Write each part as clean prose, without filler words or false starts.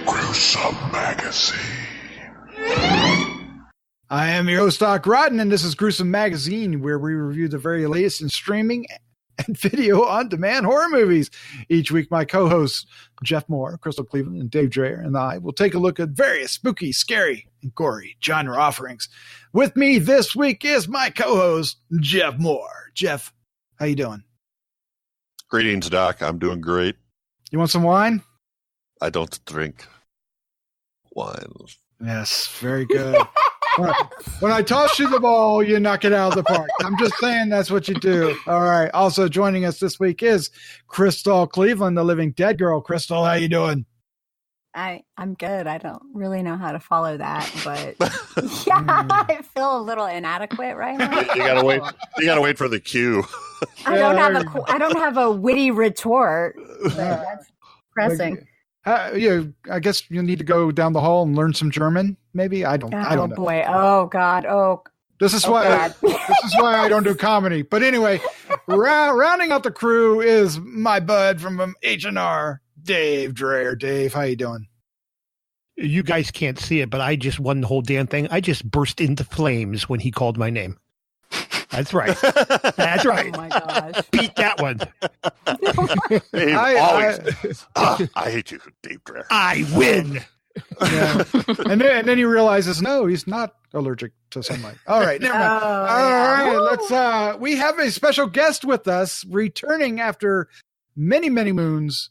Gruesome Magazine. I am your host, Doc Rodden, and this is Gruesome Magazine, where we review the very latest in streaming and video on-demand horror movies. Each week, my co-hosts, Jeff Moore, Crystal Cleveland, and Dave Dreyer, and I will take a look at various spooky, scary, and gory genre offerings. With me this week is my co-host, Jeff Moore. Jeff, how you doing? Greetings, Doc. I'm doing great. You want some wine? I don't drink wine. Yes, very good. When I toss you the ball, you knock it out of the park. I'm just saying that's what you do. All right. Also joining us this week is Crystal Cleveland, the Living Dead Girl. Crystal, how you doing? I'm good. I don't really know how to follow that, but yeah, I feel a little inadequate right now. You gotta wait. You gotta wait for the cue. I don't have a witty retort. That's pressing. I guess you need to go down the hall and learn some German. Maybe I don't know. Oh boy! Oh God! Oh. This is why I don't do comedy. But anyway, rounding out the crew is my bud from H&R, Dave Dreyer. Dave, how you doing? You guys can't see it, but I just won the whole damn thing. I just burst into flames when he called my name. That's right. That's right. Oh my gosh! Beat that one. Dave I hate you, Dave Dreyer. I win. Yeah. And then he realizes, no, he's not allergic to sunlight. All right, never mind. All right, we have a special guest with us, returning after many, many moons.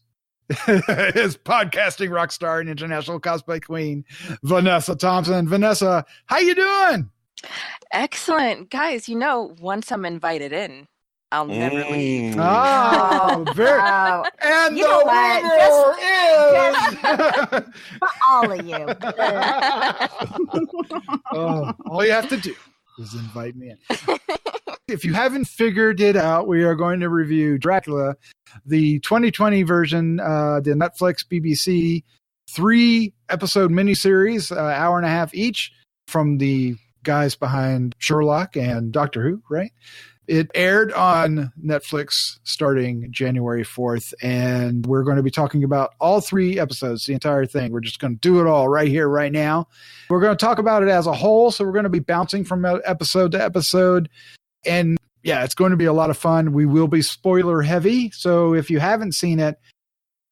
Is podcasting rock star and international cosplay queen, Vanessa Thompson. Vanessa, how you doing? Excellent. Guys, once I'm invited in, I'll never leave. Oh, very. Wow. And You the know what? winner is... All of you. All you have to do is invite me in. If you haven't figured it out, we are going to review Dracula, the 2020 version, the Netflix BBC 3-episode miniseries, hour and a half each, from the guys behind Sherlock and Doctor Who, right? It aired on Netflix starting January 4th, and we're going to be talking about all 3 episodes, the entire thing. We're just going to do it all right here, right now. We're going to talk about it as a whole, so we're going to be bouncing from episode to episode, and yeah, it's going to be a lot of fun. We will be spoiler heavy, so if you haven't seen it,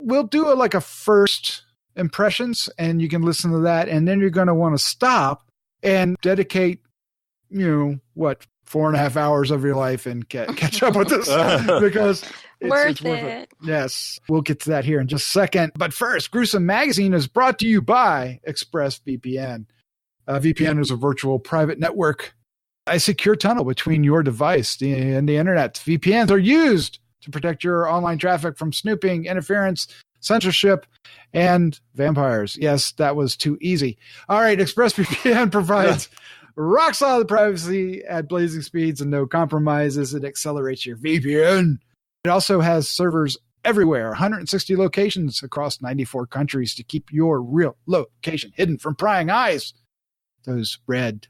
we'll do a first impressions, and you can listen to that, and then you're going to want to stop and dedicate, 4.5 hours of your life and catch up with this because it's worth it. Yes, we'll get to that here in just a second. But first, Gruesome Magazine is brought to you by ExpressVPN. VPN is a virtual private network, a secure tunnel between your device and the internet. VPNs are used to protect your online traffic from snooping, interference, censorship, and vampires. Yes, that was too easy. All right, ExpressVPN provides rock solid privacy at blazing speeds and no compromises. It accelerates your VPN. It also has servers everywhere, 160 locations across 94 countries to keep your real location hidden from prying eyes. Those red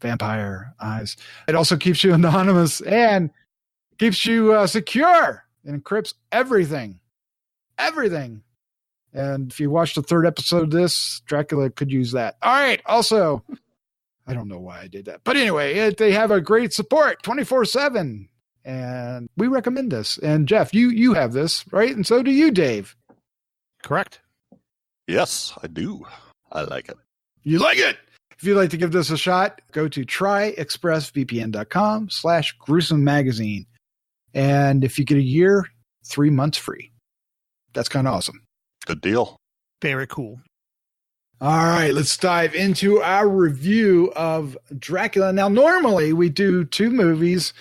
vampire eyes. It also keeps you anonymous and keeps you secure and encrypts everything. Everything. And if you watch the 3rd episode of this, Dracula could use that. All right. Also, I don't know why I did that. But anyway, they have a great support 24/7. And we recommend this. And Jeff, you have this, right? And so do you, Dave. Correct. Yes, I do. I like it. You like it? If you'd like to give this a shot, go to tryexpressvpn.com/gruesome magazine. And if you get a year, 3 months free. That's kind of awesome. Good deal. Very cool. All right, let's dive into our review of Dracula. Now, normally we do 2 movies,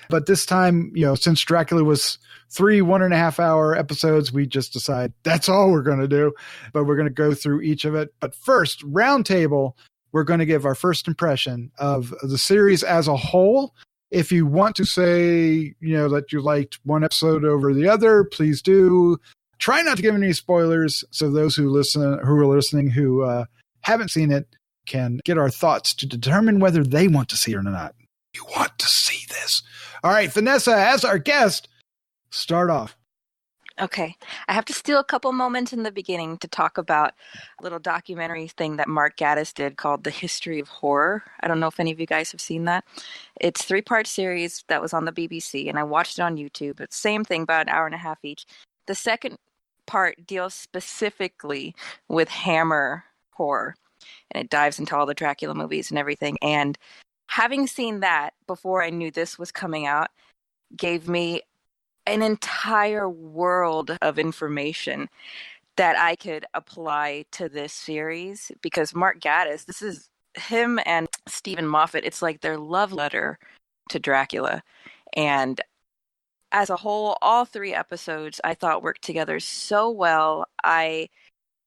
but this time, since Dracula was 3 1.5 hour episodes, we just decide that's all we're going to do, but we're going to go through each of it. But first, roundtable, we're going to give our first impression of the series as a whole. If you want to say, that you liked one episode over the other, please do. Try not to give any spoilers, so those who are listening who haven't seen it can get our thoughts to determine whether they want to see it or not. You want to see is. All right, Vanessa, as our guest, start off. Okay. I have to steal a couple moments in the beginning to talk about a little documentary thing that Mark Gatiss did called The History of Horror. I don't know if any of you guys have seen that. It's a 3-part series that was on the BBC, and I watched it on YouTube. It's the same thing, about an hour and a half each. The second part deals specifically with Hammer horror, and it dives into all the Dracula movies and everything. And having seen that before I knew this was coming out gave me an entire world of information that I could apply to this series, because Mark Gatiss, this is him and Stephen Moffat. It's like their love letter to Dracula. And as a whole, all 3 episodes I thought worked together so well. I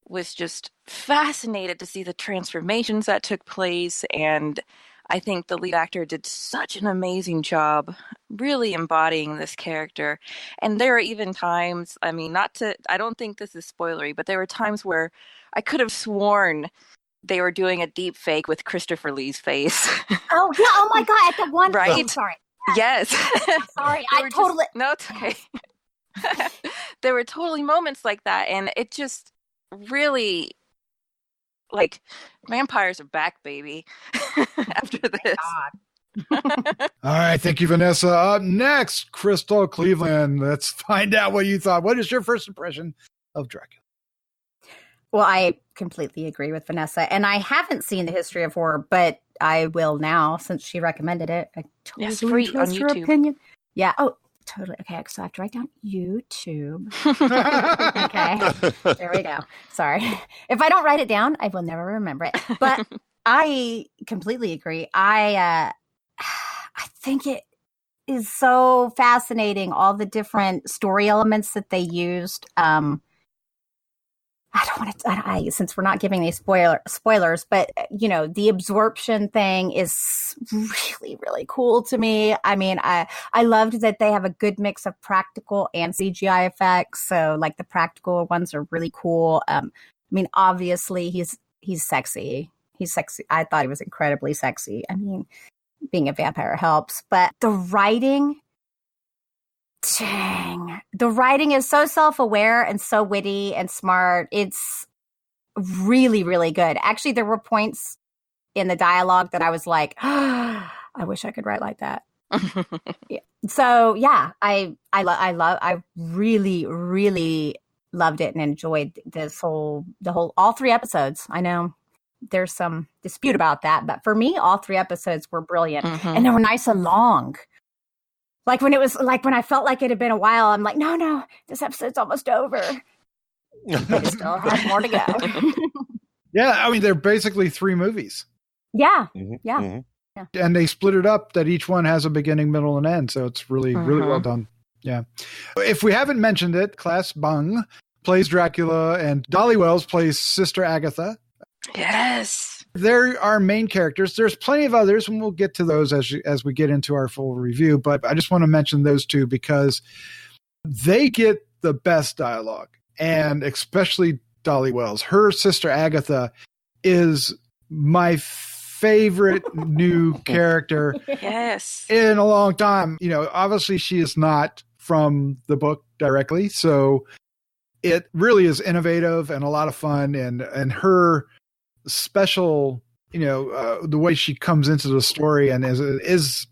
was just fascinated to see the transformations that took place, and I think the lead actor did such an amazing job really embodying this character. And there are even times, I mean, I don't think this is spoilery, but there were times where I could have sworn they were doing a deep fake with Christopher Lee's face. Oh, yeah. Oh, my God. At the one. Right? I'm sorry. Yes. Sorry. I totally. No, it's okay. There were totally moments like that. And it just really, like, vampires are back, baby. After this. All right, thank you, Vanessa. Up next, Crystal Cleveland. Let's find out what you thought. What is your first impression of Dracula? Well, I completely agree with Vanessa, and I haven't seen The History of Horror, but I will now since she recommended it. I totally it's free on her YouTube. opinion. Yeah. Oh, totally. Okay, so I have to write down YouTube. Okay, there we go. Sorry. If I don't write it down, I will never remember it. But I completely agree. I think it is so fascinating, all the different story elements that they used. I don't want to, since we're not giving these spoilers, but, you know, the absorption thing is really, really cool to me. I mean, I loved that they have a good mix of practical and CGI effects. So, like, the practical ones are really cool. I mean, obviously, he's sexy. He's sexy. I thought he was incredibly sexy. I mean, being a vampire helps. But the writing... Dang. The writing is so self-aware and so witty and smart. It's really, really good. Actually, there were points in the dialogue that I was like, I wish I could write like that. Yeah. So yeah, I really, really loved it and enjoyed all 3 episodes. I know there's some dispute about that, but for me, all 3 episodes were brilliant, and they were nice and long. Like when I felt like it had been a while, I'm like, no, this episode's almost over. It still has more to go. Yeah, I mean, they're basically 3 movies. Yeah, Mm-hmm. yeah. Mm-hmm. Yeah. And they split it up that each one has a beginning, middle, and end. So it's really, really well done. Yeah. If we haven't mentioned it, Claes Bang plays Dracula and Dolly Wells plays Sister Agatha. Yes. They're our main characters. There's plenty of others, and we'll get to those as we get into our full review. But I just want to mention those 2 because they get the best dialogue, and especially Dolly Wells. Her sister Agatha is my favorite new character in a long time. You know, obviously she is not from the book directly, so it really is innovative and a lot of fun, and her special, you know, the way she comes into the story and is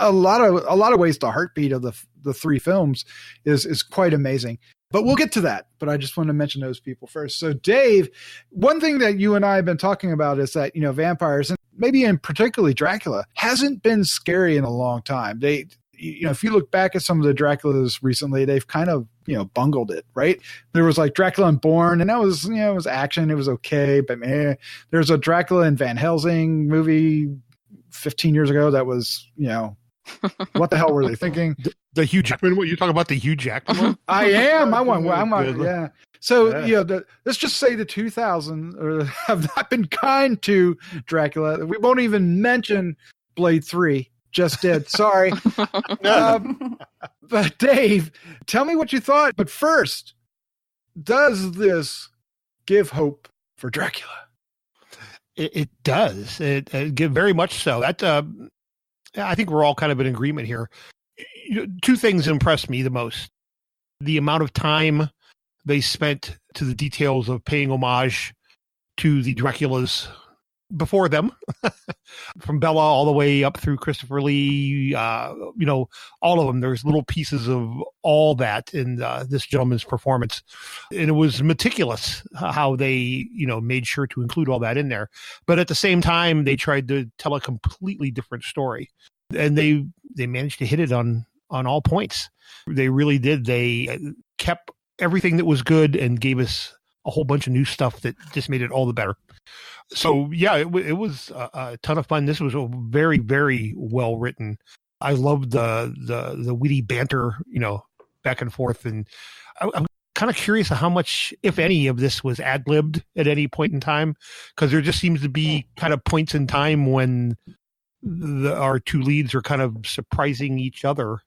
a lot of ways the heartbeat of the 3 films is quite amazing. But we'll get to that. But I just want to mention those people first. So Dave, one thing that you and I have been talking about is that, you know, vampires, and maybe in particularly Dracula, hasn't been scary in a long time. You know, if you look back at some of the Draculas recently, they've kind of, you know, bungled it, right? There was like Dracula Unborn, and that was, you know, it was action. It was okay, but there's a Dracula and Van Helsing movie 15 years ago that was, you know, what the hell were they thinking? The Hugh Jackman one? You talking about the Hugh Jackman one? I am. Yeah. So, you know, let's just say the 2000 have not been kind to Dracula. We won't even mention Blade 3. Just did. Sorry. But Dave, tell me what you thought. But first, does this give hope for Dracula? It does. It very much so. That I think we're all kind of in agreement here. Two things impressed me the most. The amount of time they spent to the details of paying homage to the Draculas before them, from Bela all the way up through Christopher Lee, all of them. There's little pieces of all that in this gentleman's performance. And it was meticulous how they, made sure to include all that in there. But at the same time, they tried to tell a completely different story. And they managed to hit it on all points. They really did. They kept everything that was good and gave us a whole bunch of new stuff that just made it all the better. So yeah, it was a ton of fun. This was a very, very well written. I loved the witty banter, back and forth. And I'm kind of curious how much, if any, of this was ad-libbed at any point in time, because there just seems to be kind of points in time when our two leads are kind of surprising each other,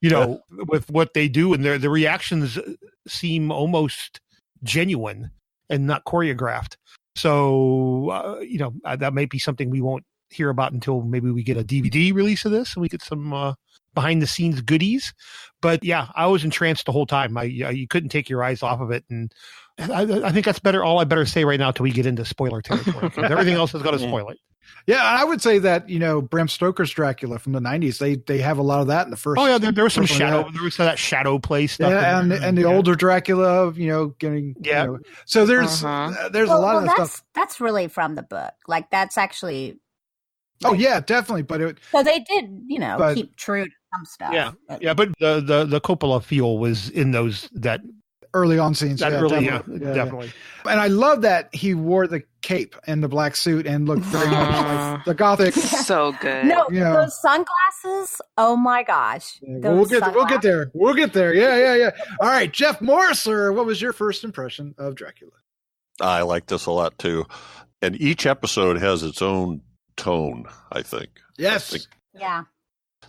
with what they do, and the reactions seem almost genuine and not choreographed. So, that might be something we won't hear about until maybe we get a DVD release of this and we get some behind the scenes goodies. But yeah, I was entranced the whole time. You couldn't take your eyes off of it. And I think that's better. All I better say right now till we get into spoiler territory, because everything else is going to spoil it. Yeah, I would say that, Bram Stoker's Dracula from the 90s, they have a lot of that in the first. Oh yeah, there was some shadow. There was that shadow play stuff. Yeah, and the older Dracula, getting. Yeah. So there's a lot of stuff. That's really from the book. Like that's actually. Oh yeah, definitely. But so they did, keep true to some stuff. Yeah, but the Coppola feel was in those that. Early on scenes. Definitely. And I love that he wore the cape and the black suit and looked very much like the Gothic. So good. No, those sunglasses. Oh my gosh. Yeah, we'll get there. We'll get there. Yeah. All right, Jeff Morriser, what was your first impression of Dracula? I like this a lot too. And each episode has its own tone, I think. Yes. Yeah.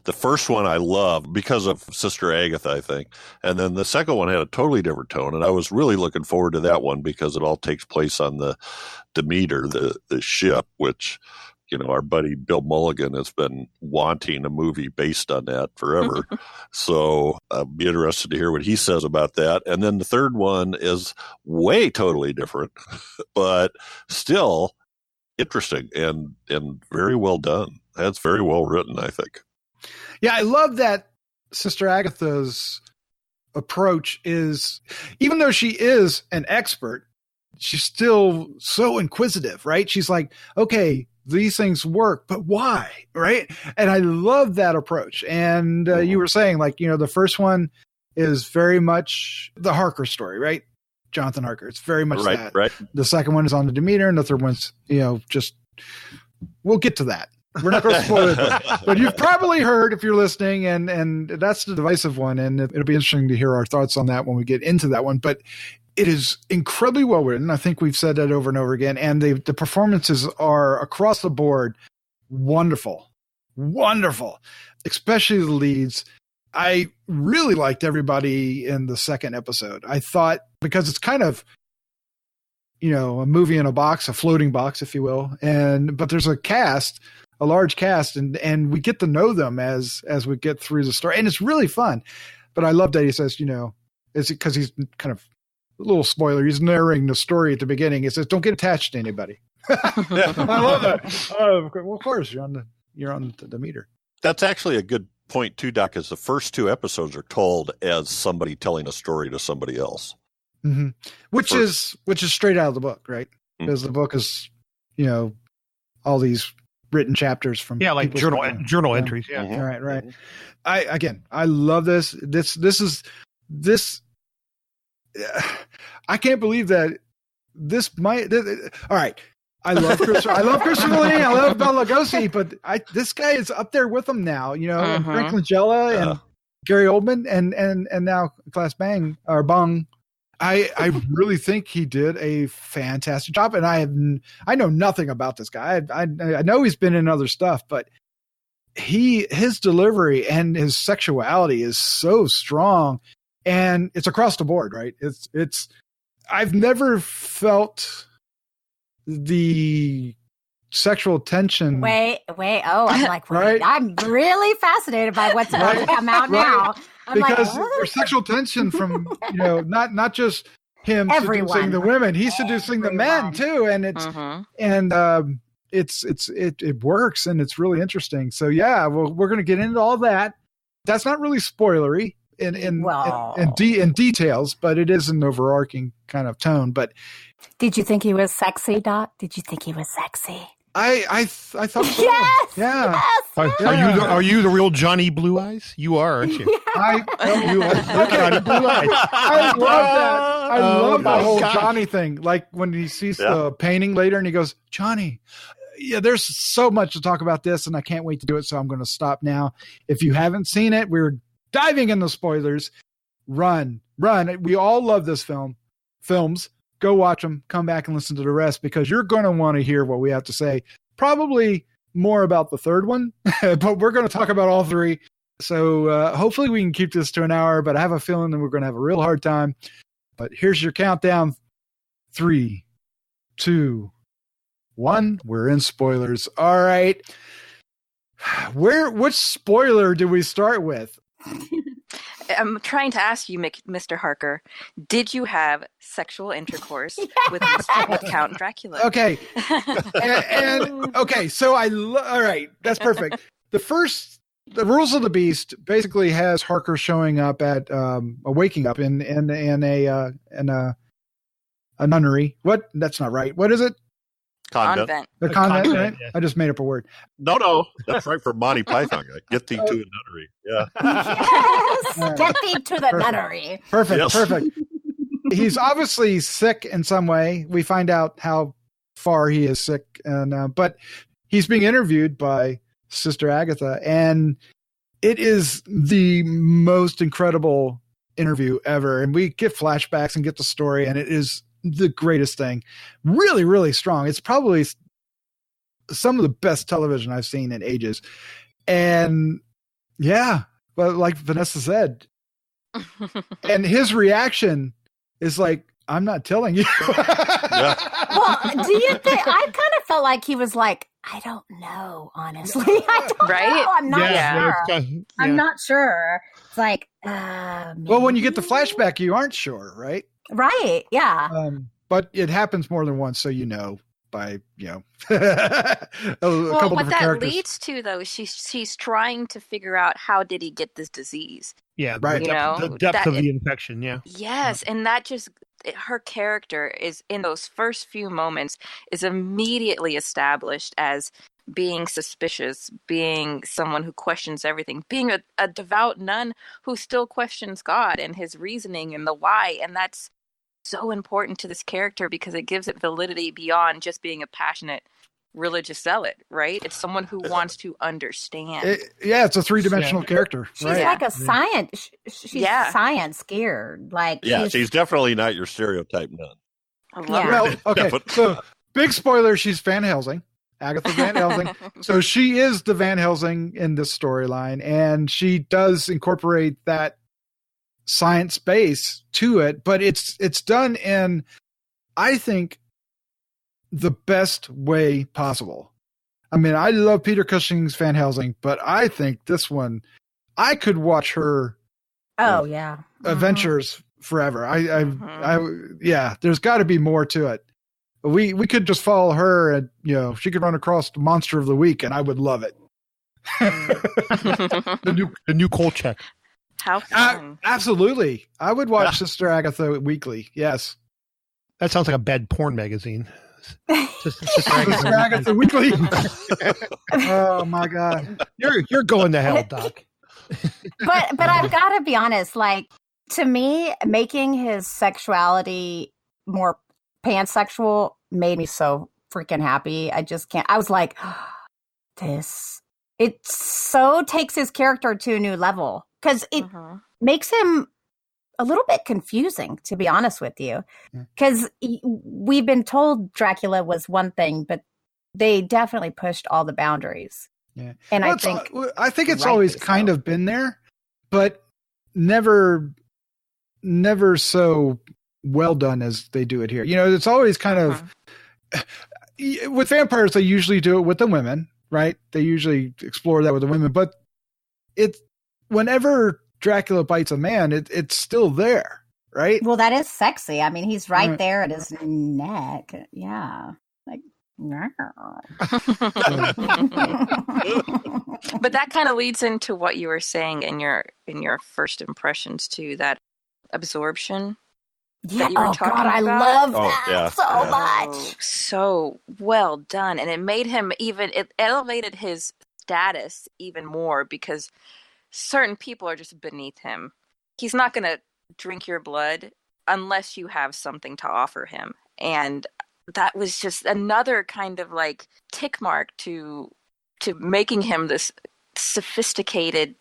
The first one I loved because of Sister Agatha, I think. And then the second one had a totally different tone. And I was really looking forward to that one because it all takes place on the Demeter, the ship, which, our buddy Bill Mulligan has been wanting a movie based on that forever. So I'll be interested to hear what he says about that. And then the third one is way totally different, but still interesting and very well done. That's very well written, I think. Yeah, I love that Sister Agatha's approach is, even though she is an expert, she's still so inquisitive, right? She's like, okay, these things work, but why, right? And I love that approach. And you were saying, the first one is very much the Harker story, right? Jonathan Harker. It's very much that. Right. The second one is on the Demeter, and the third one's, just, we'll get to that. We're not going to spoil it, but you've probably heard if you're listening, and that's the divisive one, and it'll be interesting to hear our thoughts on that when we get into that one. But it is incredibly well written. I think we've said that over and over again, and the performances are across the board wonderful, especially the leads. I really liked everybody in the second episode. I thought, because it's kind of a movie in a box, a floating box, if you will, but there's a large cast, and we get to know them as we get through the story, and it's really fun. But I love that he says, it's because he's kind of a little spoiler. He's narrating the story at the beginning. He says, "Don't get attached to anybody." I love that. Well, of course, you're on the meter. That's actually a good point too, Doc. Is the first two episodes are told as somebody telling a story to somebody else, which is straight out of the book, right? Because the book is, all these written chapters from like journal entries. Yeah. Mm-hmm. Right. I love this. This is I can't believe that this might. All right. I love Christopher Lee. I love Bela Lugosi, but this guy is up there with them now. Frank Langella and Gary Oldman, and now Claes Bang. I really think he did a fantastic job, and I know nothing about this guy. I know he's been in other stuff, but his delivery and his sexuality is so strong, and it's across the board, right? It's I've never felt the sexual tension. Wait. Oh, I'm like, right? I'm really fascinated by what's about to come out now. I'm because like, there's sexual tension from, not just him seducing the women, he's seducing the men too. And it works, and it's really interesting. So yeah, well, we're going to get into all that. That's not really spoilery in details, but it is an overarching kind of tone. But did you think he was sexy, Doc? Did you think he was sexy? I thought so. Yes. Yeah. Yes. Are you the real Johnny Blue Eyes? You are, aren't you? You are Johnny Blue Eyes. I love that. I love the whole Johnny thing. Like when he sees the painting later, and he goes, "Johnny." Yeah, there's so much to talk about this, and I can't wait to do it. So I'm going to stop now. If you haven't seen it, we're diving into spoilers. Run. We all love this films. Go watch them. Come back and listen to the rest, because you're going to want to hear what we have to say. Probably more about the third one, but we're going to talk about all three. So hopefully we can keep this to an hour, but I have a feeling that we're going to have a real hard time. But here's your countdown. 3, 2, 1. We're in spoilers. All right. Which spoiler do we start with? I'm trying to ask you, Mr. Harker, did you have sexual intercourse with Count Dracula? Okay. Okay, so all right, that's perfect. The Rules of the Beast basically has Harker showing up at waking up in a nunnery. What? That's not right. What is it? Convent. The convent, right? Yeah. I just made up a word. No, that's right for Monty Python. Get thee to a nunnery. Yeah. Yes, get thee to the nunnery. Perfect. He's obviously sick in some way. We find out how far he is sick, and but he's being interviewed by Sister Agatha, and it is the most incredible interview ever. And we get flashbacks and get the story, and it is the greatest thing. Really, really strong. It's probably some of the best television I've seen in ages. And yeah, but like Vanessa said, and his reaction is like, I'm not telling you. Well, do you think, I kind of felt like he was like, I don't know, honestly. I don't know. I'm not sure. I'm not sure. It's like, well, when you get the flashback, you aren't sure, right? Right. Yeah. But it happens more than once, so by well, couple what that characters. leads to, though, is she's trying to figure out how did he get this disease. Yeah, right. The depth of the infection. Yeah. Yes, and that just her character is in those first few moments is immediately established as being suspicious, being someone who questions everything, being a devout nun who still questions God and his reasoning and the why, and that's so important to this character because it gives it validity beyond just being a passionate religious zealot, right? It's someone who wants to understand. It's a three-dimensional character. She's like a science. She's science scared. Like she's definitely not your stereotype nun. I love her. Well, okay. So big spoiler: she's Van Helsing, Agatha Van Helsing. So she is the Van Helsing in this storyline, and she does incorporate that science base to it, but it's done in, I think, the best way possible. I mean, I love Peter Cushing's Van Helsing, but I think this one, I could watch her adventures forever. There's got to be more to it. We could just follow her, and she could run across the Monster of the Week, and I would love it. the new Kolchak. How fun. Absolutely. I would watch Sister Agatha weekly. Yes. That sounds like a bad porn magazine. Sister Agatha weekly. Oh my God. You're going to hell, Doc. But I've got to be honest, like, to me, making his sexuality more pansexual made me so freaking happy. I just can't. I was like, it so takes his character to a new level. Because it makes him a little bit confusing, to be honest with you. Because we've been told Dracula was one thing, but they definitely pushed all the boundaries. Yeah, and I think it's always kind of been there, but never so well done as they do it here. It's always kind of. with vampires, they usually do it with the women, right? They usually explore that with the women, but whenever Dracula bites a man, it's still there, right? Well, that is sexy. I mean, he's right there at his neck. Yeah. Like, but that kind of leads into what you were saying in your first impressions too, that absorption. Yeah. Oh God, I love that so much. So well done, and it made him it elevated his status even more because certain people are just beneath him. He's not going to drink your blood unless you have something to offer him, and that was just another kind of like tick mark to making him this sophisticated,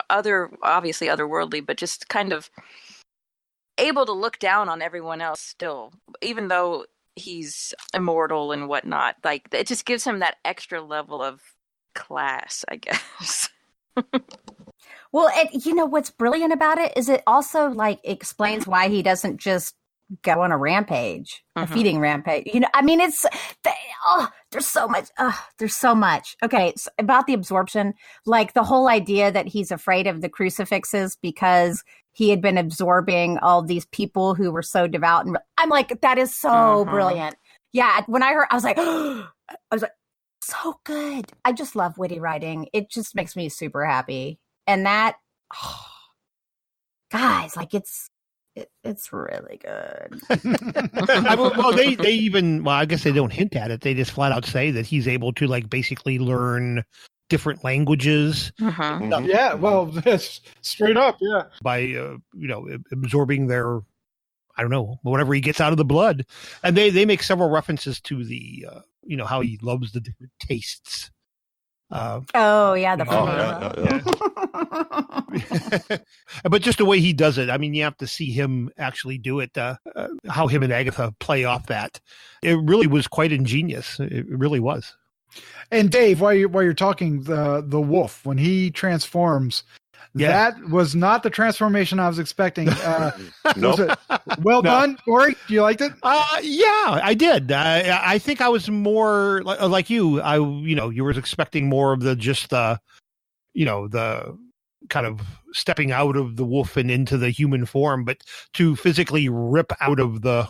obviously otherworldly, but just kind of able to look down on everyone else still, even though he's immortal and whatnot. Like, it just gives him that extra level of class, I guess. Well, you know what's brilliant about it is it also like explains why he doesn't just go on a rampage, a feeding rampage. You know, I mean, there's so much. There's so much. Okay, so about the absorption, like the whole idea that he's afraid of the crucifixes because he had been absorbing all these people who were so devout, and I'm like, that is so brilliant. Yeah, when I heard, I was like, so good. I just love witty writing. It just makes me super happy, and that, guys, like it's really good. I guess they don't hint at it. They just flat out say that he's able to like basically learn different languages. Yeah, well, that's straight up. Yeah, by absorbing their, I don't know, whatever he gets out of the blood, and they make several references to the how he loves the different tastes. But just the way he does it, I mean, you have to see him actually do it. How him and Agatha play off that, it really was quite ingenious. It really was. And Dave, while you're talking, the wolf when he transforms, that was not the transformation I was expecting. Nope. Well done, Corey. You liked it? Yeah, I did. I think I was more like you. You were expecting more of the kind of stepping out of the wolf and into the human form, but to physically rip out of the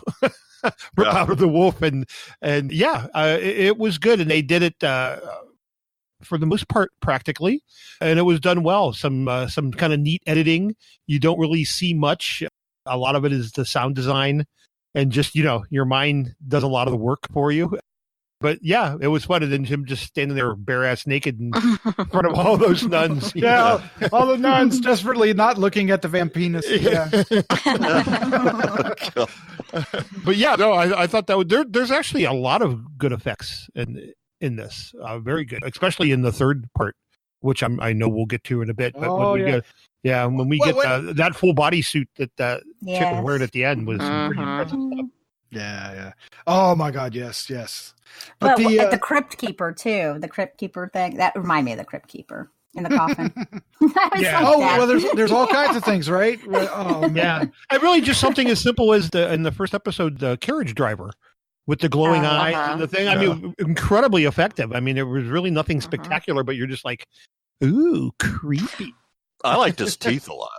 out of the wolf and it was good, and they did it for the most part practically, and it was done well. Some kind of neat editing. You don't really see much. A lot of it is the sound design, and just your mind does a lot of the work for you. But yeah, it was fun. And then him just standing there bare ass naked in front of all those nuns. Yeah, all the nuns desperately not looking at the Vampinas. Yeah. But yeah, no, I thought that there's actually a lot of good effects in this. Very good, especially in the third part, which I know we'll get to in a bit. But when we get that full body suit that chick was wearing at the end was pretty impressive stuff. Yeah. Oh my God, yes. But the Crypt Keeper too, the Crypt Keeper thing that reminded me of the Crypt Keeper in the coffin. Well, there's all kinds of things, right? Oh man, and really just something as simple as in the first episode, the carriage driver with the glowing eyes and the thing. I mean, incredibly effective. I mean, there was really nothing spectacular, but you're just like, ooh, creepy. I liked his teeth a lot.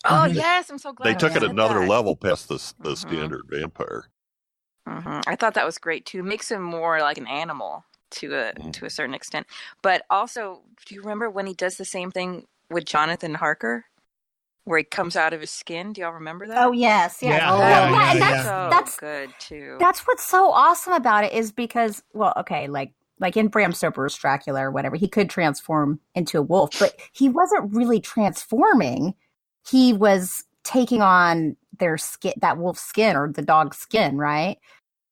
Oh yes, I'm so glad they took it another level past the standard vampire. I thought that was great too. Makes him more like an animal to a certain extent. But also, do you remember when he does the same thing with Jonathan Harker, where he comes out of his skin? Do y'all remember that? Oh yes, That's good too. That's what's so awesome about it is because, like in Bram Stoker's Dracula or whatever, he could transform into a wolf, but he wasn't really transforming. He was taking on their skin, that wolf's skin or the dog's skin, right?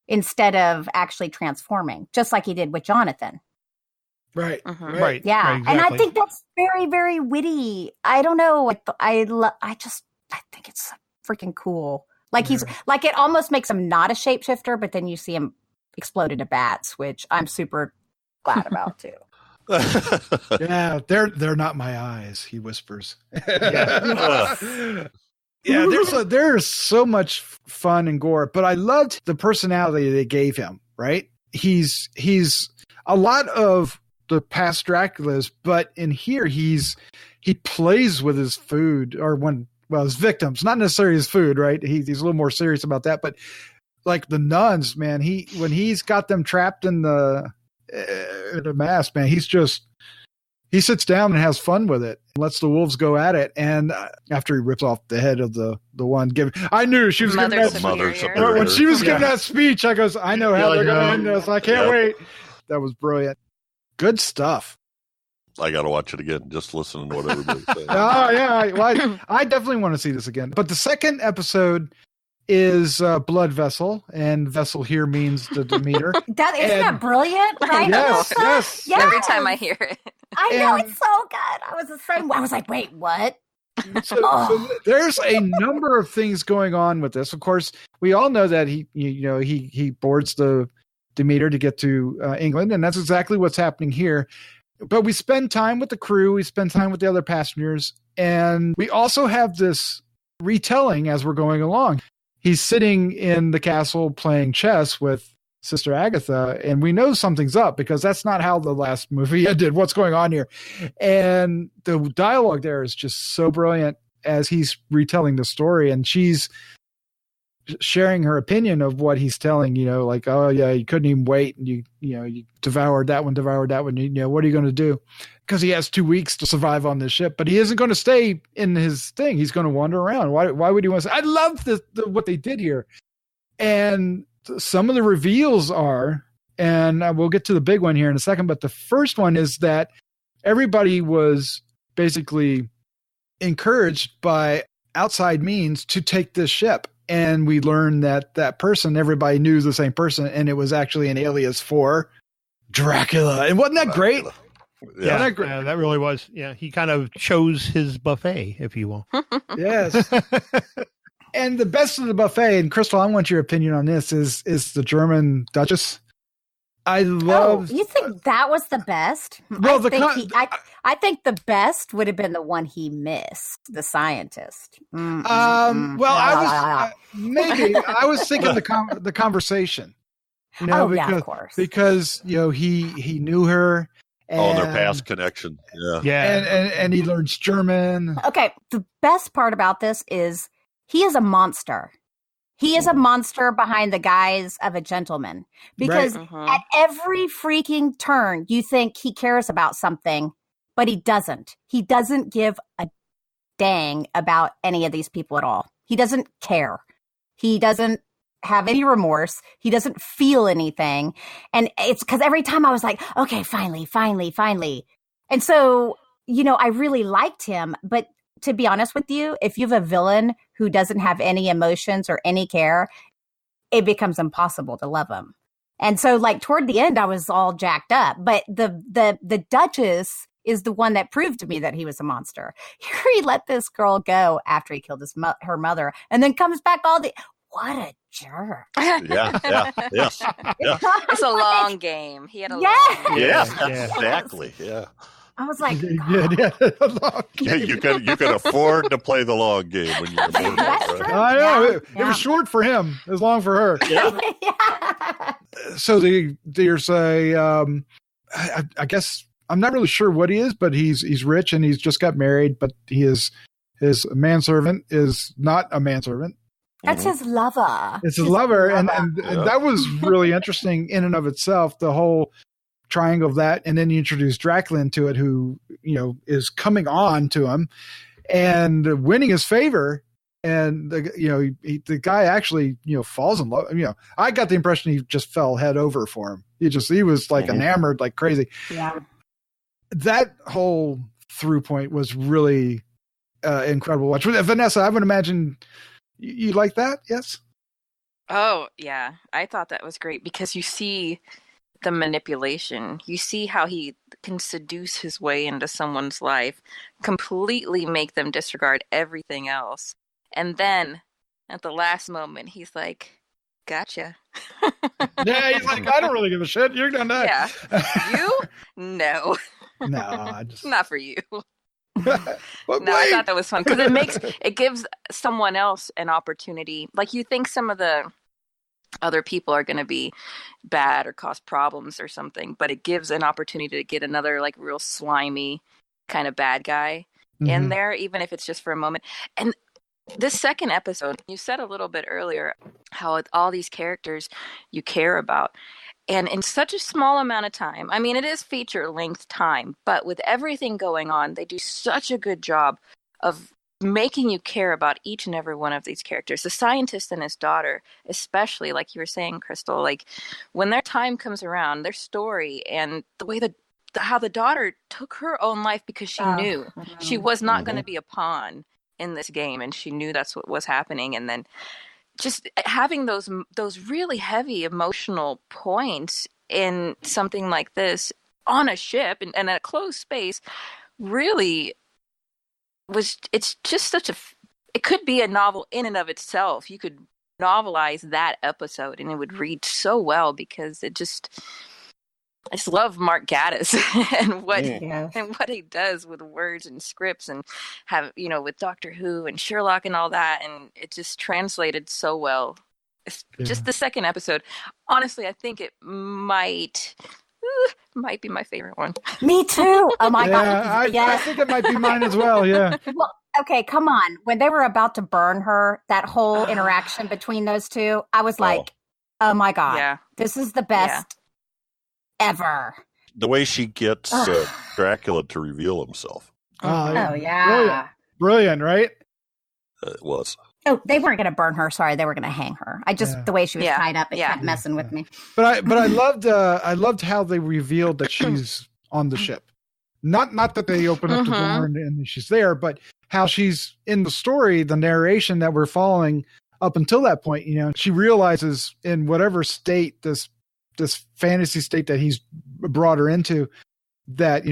Instead of actually transforming, just like he did with Jonathan. Right. Right. Yeah. Right, exactly. And I think that's very, very witty. I don't know. I think it's freaking cool. Like he's like, it almost makes him not a shapeshifter, but then you see him explode into bats, which I'm super glad about too. Yeah, they're not my eyes, he whispers. Yeah, there's so much fun and gore, but I loved the personality they gave him, right? he's a lot of the past Draculas, but in here he plays with his food his victims, not necessarily his food, right? He's a little more serious about that, but like the nuns, man, when he's got them trapped in the mask, man, he sits down and has fun with it, lets the wolves go at it. And after he rips off the head of the one I knew she was giving that Superior. When she was giving that speech, I goes, I know how they're going to end this. I can't wait. That was brilliant. Good stuff. I got to watch it again. Just listen to what everybody's saying. Oh, yeah. Well, I definitely want to see this again. But the second episode is Blood Vessel, and vessel here means the Demeter. Isn't that brilliant? Right? Yes. Every time I hear it. I know, it's so good. I was the same way. I was like, wait, what? So there's a number of things going on with this. Of course, we all know that he boards the Demeter to get to England, and that's exactly what's happening here. But we spend time with the crew, we spend time with the other passengers, and we also have this retelling as we're going along. He's sitting in the castle playing chess with Sister Agatha, and we know something's up because that's not how the last movie ended. What's going on here? And the dialogue there is just so brilliant as he's retelling the story, and she's sharing her opinion of what he's telling, like, oh yeah, you couldn't even wait, and you devoured that one, what are you going to do? Because he has 2 weeks to survive on this ship, but he isn't going to stay in his thing. He's going to wander around. Why would he want to? I love what they did here. And some of the reveals are, and we'll get to the big one here in a second, but the first one is that everybody was basically encouraged by outside means to take this ship. And we learned that person, everybody knew the same person, and it was actually an alias for Dracula. And wasn't that great? Yeah, that really was. Yeah, he kind of chose his buffet, if you will. Yes. And the best of the buffet, and Crystal, I want your opinion on this, is the German Duchess. I love. Oh, you think that was the best? Well, I think the best would have been the one he missed, the scientist. Well, I was thinking the conversation. Of course, because he knew her. And their past connection. Yeah. And he learns German. Okay, the best part about this is he is a monster. He is a monster behind the guise of a gentleman, because at every freaking turn, you think he cares about something, but he doesn't. He doesn't give a dang about any of these people at all. He doesn't care. He doesn't have any remorse. He doesn't feel anything. And it's because every time I was like, okay, finally. And so, I really liked him, but to be honest with you, if you have a villain who doesn't have any emotions or any care, it becomes impossible to love him. And so, like, toward the end, I was all jacked up. But the Duchess is the one that proved to me that he was a monster. He let this girl go after he killed her mother, and then comes back what a jerk. Yes. It's a long game. He had a long game. Yeah, exactly. Yeah. I was like, you can afford to play the long game when you're born. That's true. I know. It was short for him, as long for her. Yeah. So there's I guess I'm not really sure what he is, but he's rich and he's just got married, but his manservant is not a manservant. That's his lover. It's his lover. And that was really interesting in and of itself, the whole triangle of that. And then you introduce Dracula into it, who, is coming on to him and winning his favor. And the guy actually, falls in love. I got the impression he just fell head over for him. He was like enamored like crazy. Yeah. That whole through point was really incredible. Watch, Vanessa, I would imagine you like that. Yes. Oh yeah. I thought that was great because you see the manipulation. You see how he can seduce his way into someone's life, completely make them disregard everything else. And then at the last moment, he's like, gotcha. Yeah, he's like, I don't really give a shit. You're going to die. Yeah. You? No. No, I just... Not for you. I thought that was fun because it gives someone else an opportunity. Like, you think some of the other people are going to be bad or cause problems or something, but it gives an opportunity to get another like real slimy kind of bad guy in there, even if it's just for a moment. And this second episode, you said a little bit earlier how all these characters you care about. And in such a small amount of time, I mean, it is feature length time, but with everything going on, they do such a good job of making you care about each and every one of these characters. The scientist and his daughter, especially, like you were saying, Crystal, like when their time comes around, their story and the way how the daughter took her own life because she knew she was not going to be a pawn in this game, and she knew that's what was happening. And then just having those really heavy emotional points in something like this on a ship and at a closed space really it's just such it could be a novel in and of itself. You could novelize that episode and it would read so well, because I just love Mark Gatiss and what he does with words and scripts, and have, with Doctor Who and Sherlock and all that, and it just translated so well. It's just the second episode. Honestly, I think it might be my favorite one. Me too. Oh my God. I think it might be mine as well. Yeah. Well, okay, come on. When they were about to burn her, that whole interaction between those two, I was like, oh my God, this is the best ever. The way she gets Dracula to reveal himself. Oh, yeah. Brilliant, right? It was. Oh, they weren't going to burn her. Sorry, they were going to hang her. The way she was tied up, it kept messing with me. But I loved how they revealed that she's on the ship. Not that they open up the door and she's there, but how she's in the story, the narration that we're following up until that point. She realizes in whatever state this fantasy state that he's brought her into, that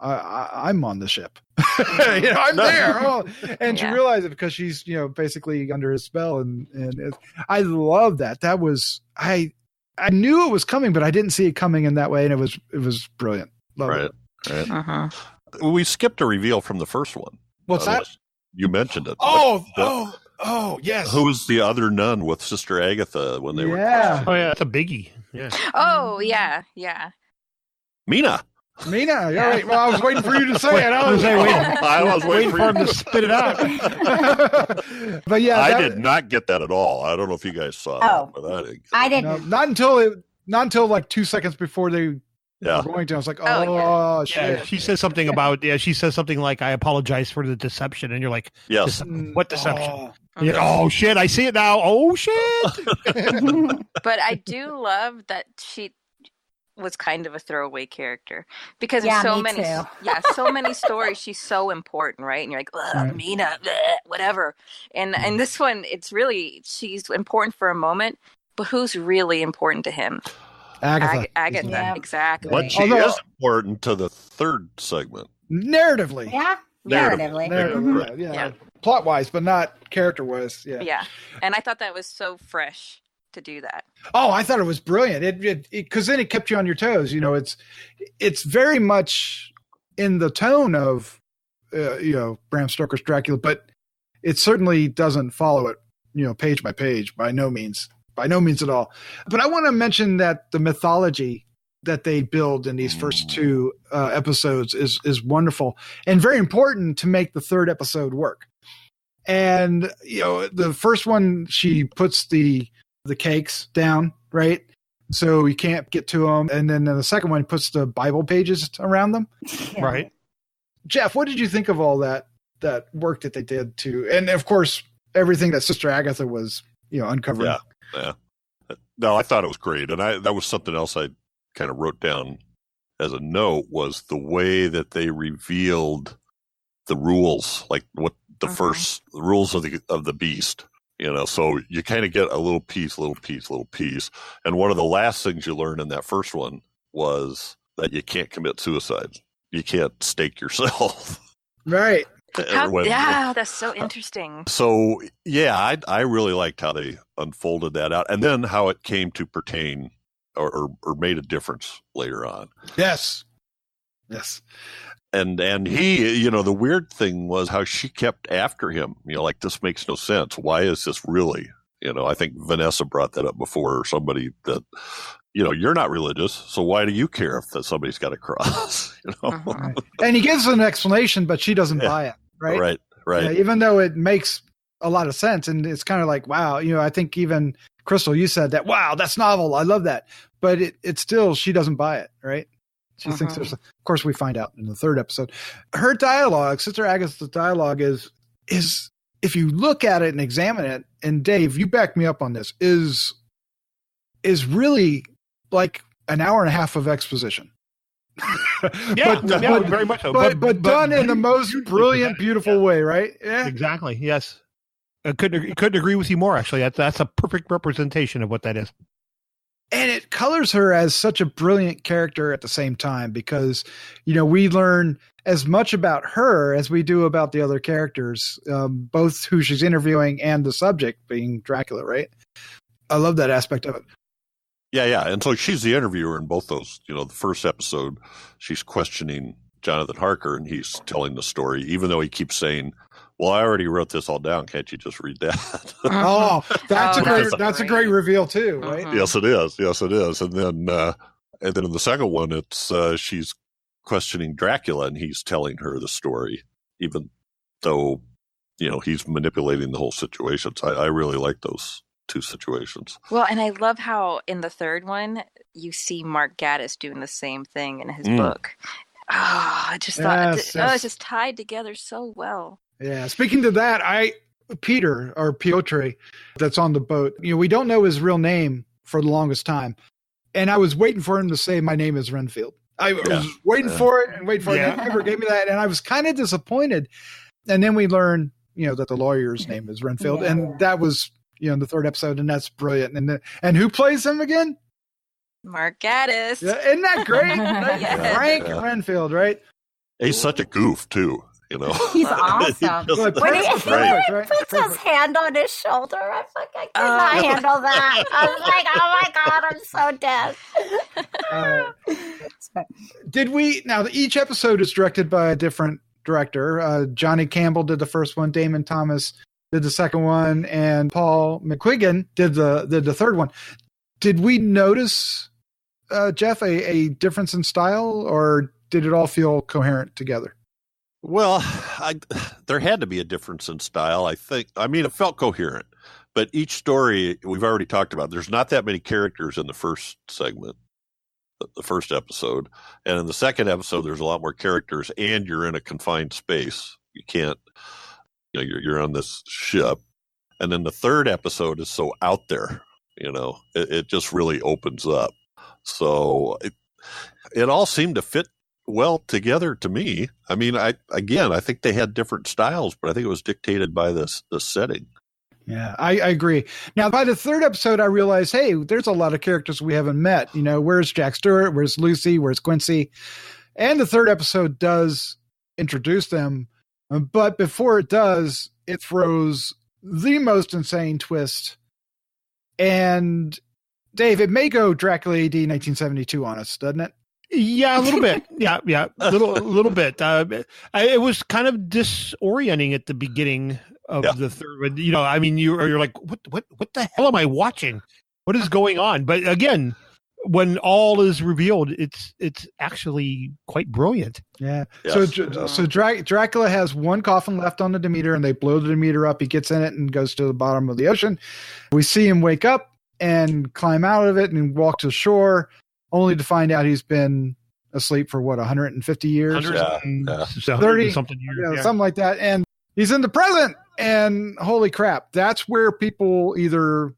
I'm on the ship. I'm there. And she realized it because she's basically under his spell, and I love that. That was I knew it was coming, but I didn't see it coming in that way, and it was brilliant. Love it. Right. We skipped a reveal from the first one. What's that? You mentioned it. Oh, yes. Who was the other nun with Sister Agatha when they were? Oh yeah, that's a biggie. Yeah. Oh yeah. Mina. All right. Well, I was waiting for you to say it. I was waiting for him to spit it out. But yeah, I did not get that at all. I don't know if you guys saw that, but I didn't. No, not until like 2 seconds before they were going to. I was like, shit. Yeah, she says something about. She says something like, "I apologize for the deception," and you're like, "Yes, what deception?" Oh shit! I see it now. Oh shit! But I do love that she was kind of a throwaway character, because in so many stories she's so important, right? And you're like, Mina, whatever. And this one, it's really, she's important for a moment, but who's really important to him? Agatha. Yeah. Exactly. But she is important to the third segment. Narratively. Yeah. Narratively. Yeah. Plot wise, but not character wise. Yeah. And I thought that was so fresh to do that. Oh, I thought it was brilliant. Because then it kept you on your toes. It's very much in the tone of Bram Stoker's Dracula, but it certainly doesn't follow it page by page, by no means at all. But I want to mention that the mythology that they build in these first two episodes is wonderful and very important to make the third episode work. And the first one, she puts the cakes down, right? So you can't get to them. And then the second one puts the Bible pages around them. Right. Jeff, what did you think of all that work that they did to, and of course, everything that Sister Agatha was, uncovering? Yeah. No, I thought it was great. And that was something else I kind of wrote down as a note, was the way that they revealed the rules, like what the first rules of the beast. So you kind of get a little piece. And one of the last things you learn in that first one was that you can't commit suicide. You can't stake yourself. Right. That's so interesting. So, yeah, I really liked how they unfolded that out, and then how it came to pertain or made a difference later on. Yes. And he, the weird thing was how she kept after him. Like, this makes no sense. Why is this really I think Vanessa brought that up before, or somebody that, you're not religious, so why do you care if somebody's got a cross? Right. And he gives an explanation, but she doesn't buy it, right? Right. Yeah, even though it makes a lot of sense, and it's kind of like, wow, I think even Crystal, you said that, wow, that's novel, I love that, but it's still, she doesn't buy it, right? She thinks there's, of course, we find out in the third episode, her dialogue, Sister Agatha's dialogue is if you look at it and examine it, and Dave, you back me up on this, is really like an hour and a half of exposition. Very much so. But done in the most brilliant, beautiful way, right? Yeah, exactly. Yes, I couldn't agree with you more. Actually, that's a perfect representation of what that is. And it colors her as such a brilliant character at the same time, because we learn as much about her as we do about the other characters, both who she's interviewing and the subject being Dracula. Right? I love that aspect of it. Yeah. And so she's the interviewer in both those. The first episode, she's questioning Jonathan Harker, and he's telling the story, even though he keeps saying, well, I already wrote this all down. Can't you just read that? That's a great reveal too, right? Yes, it is. And then in the second one, it's she's questioning Dracula, and he's telling her the story, even though, he's manipulating the whole situation. So I really like those two situations. Well, and I love how in the third one you see Mark Gatiss doing the same thing in his book. I just thought it's just tied together so well. Yeah. Speaking to that, Peter or Piotr, that's on the boat. We don't know his real name for the longest time, and I was waiting for him to say, "My name is Renfield." I was waiting for it and waiting for it. He never gave me that, and I was kind of disappointed. And then we learn, that the lawyer's name is Renfield, and that was. In the third episode, and that's brilliant. And who plays him again? Mark Gatiss. Yeah, isn't that great? Frank Renfield, right? He's such a goof too. He's awesome. When he puts his hand on his shoulder, I cannot handle that. I was like, oh my God, I'm so dead. Now each episode is directed by a different director. Johnny Campbell did the first one, Damon Thomas did the second one, and Paul McQuiggan did the third one. Did we notice, Jeff, a difference in style, or did it all feel coherent together? Well, there had to be a difference in style, I think. I mean, it felt coherent, but each story we've already talked about. There's not that many characters in the first segment, the first episode, and in the second episode, there's a lot more characters, and you're in a confined space. You can't. You're on this ship, and then the third episode is so out there. It just really opens up. So it all seemed to fit well together to me. I mean, I think they had different styles, but I think it was dictated by the setting. Yeah, I agree. Now, by the third episode, I realized, hey, there's a lot of characters we haven't met. Where's Jack Stewart? Where's Lucy? Where's Quincy? And the third episode does introduce them. But before it does, it throws the most insane twist. And Dave, it may go Dracula AD 1972 on us, doesn't it? Yeah, a little bit. Yeah, a little bit. It was kind of disorienting at the beginning of the third. You're like, what the hell am I watching? What is going on? But again, when all is revealed, it's actually quite brilliant. Yeah. Yes. So Dracula has one coffin left on the Demeter, and they blow the Demeter up. He gets in it and goes to the bottom of the ocean. We see him wake up and climb out of it and walk to shore, only to find out he's been asleep for 150 years? 30 something years. Something like that. And he's in the present. And holy crap, that's where people either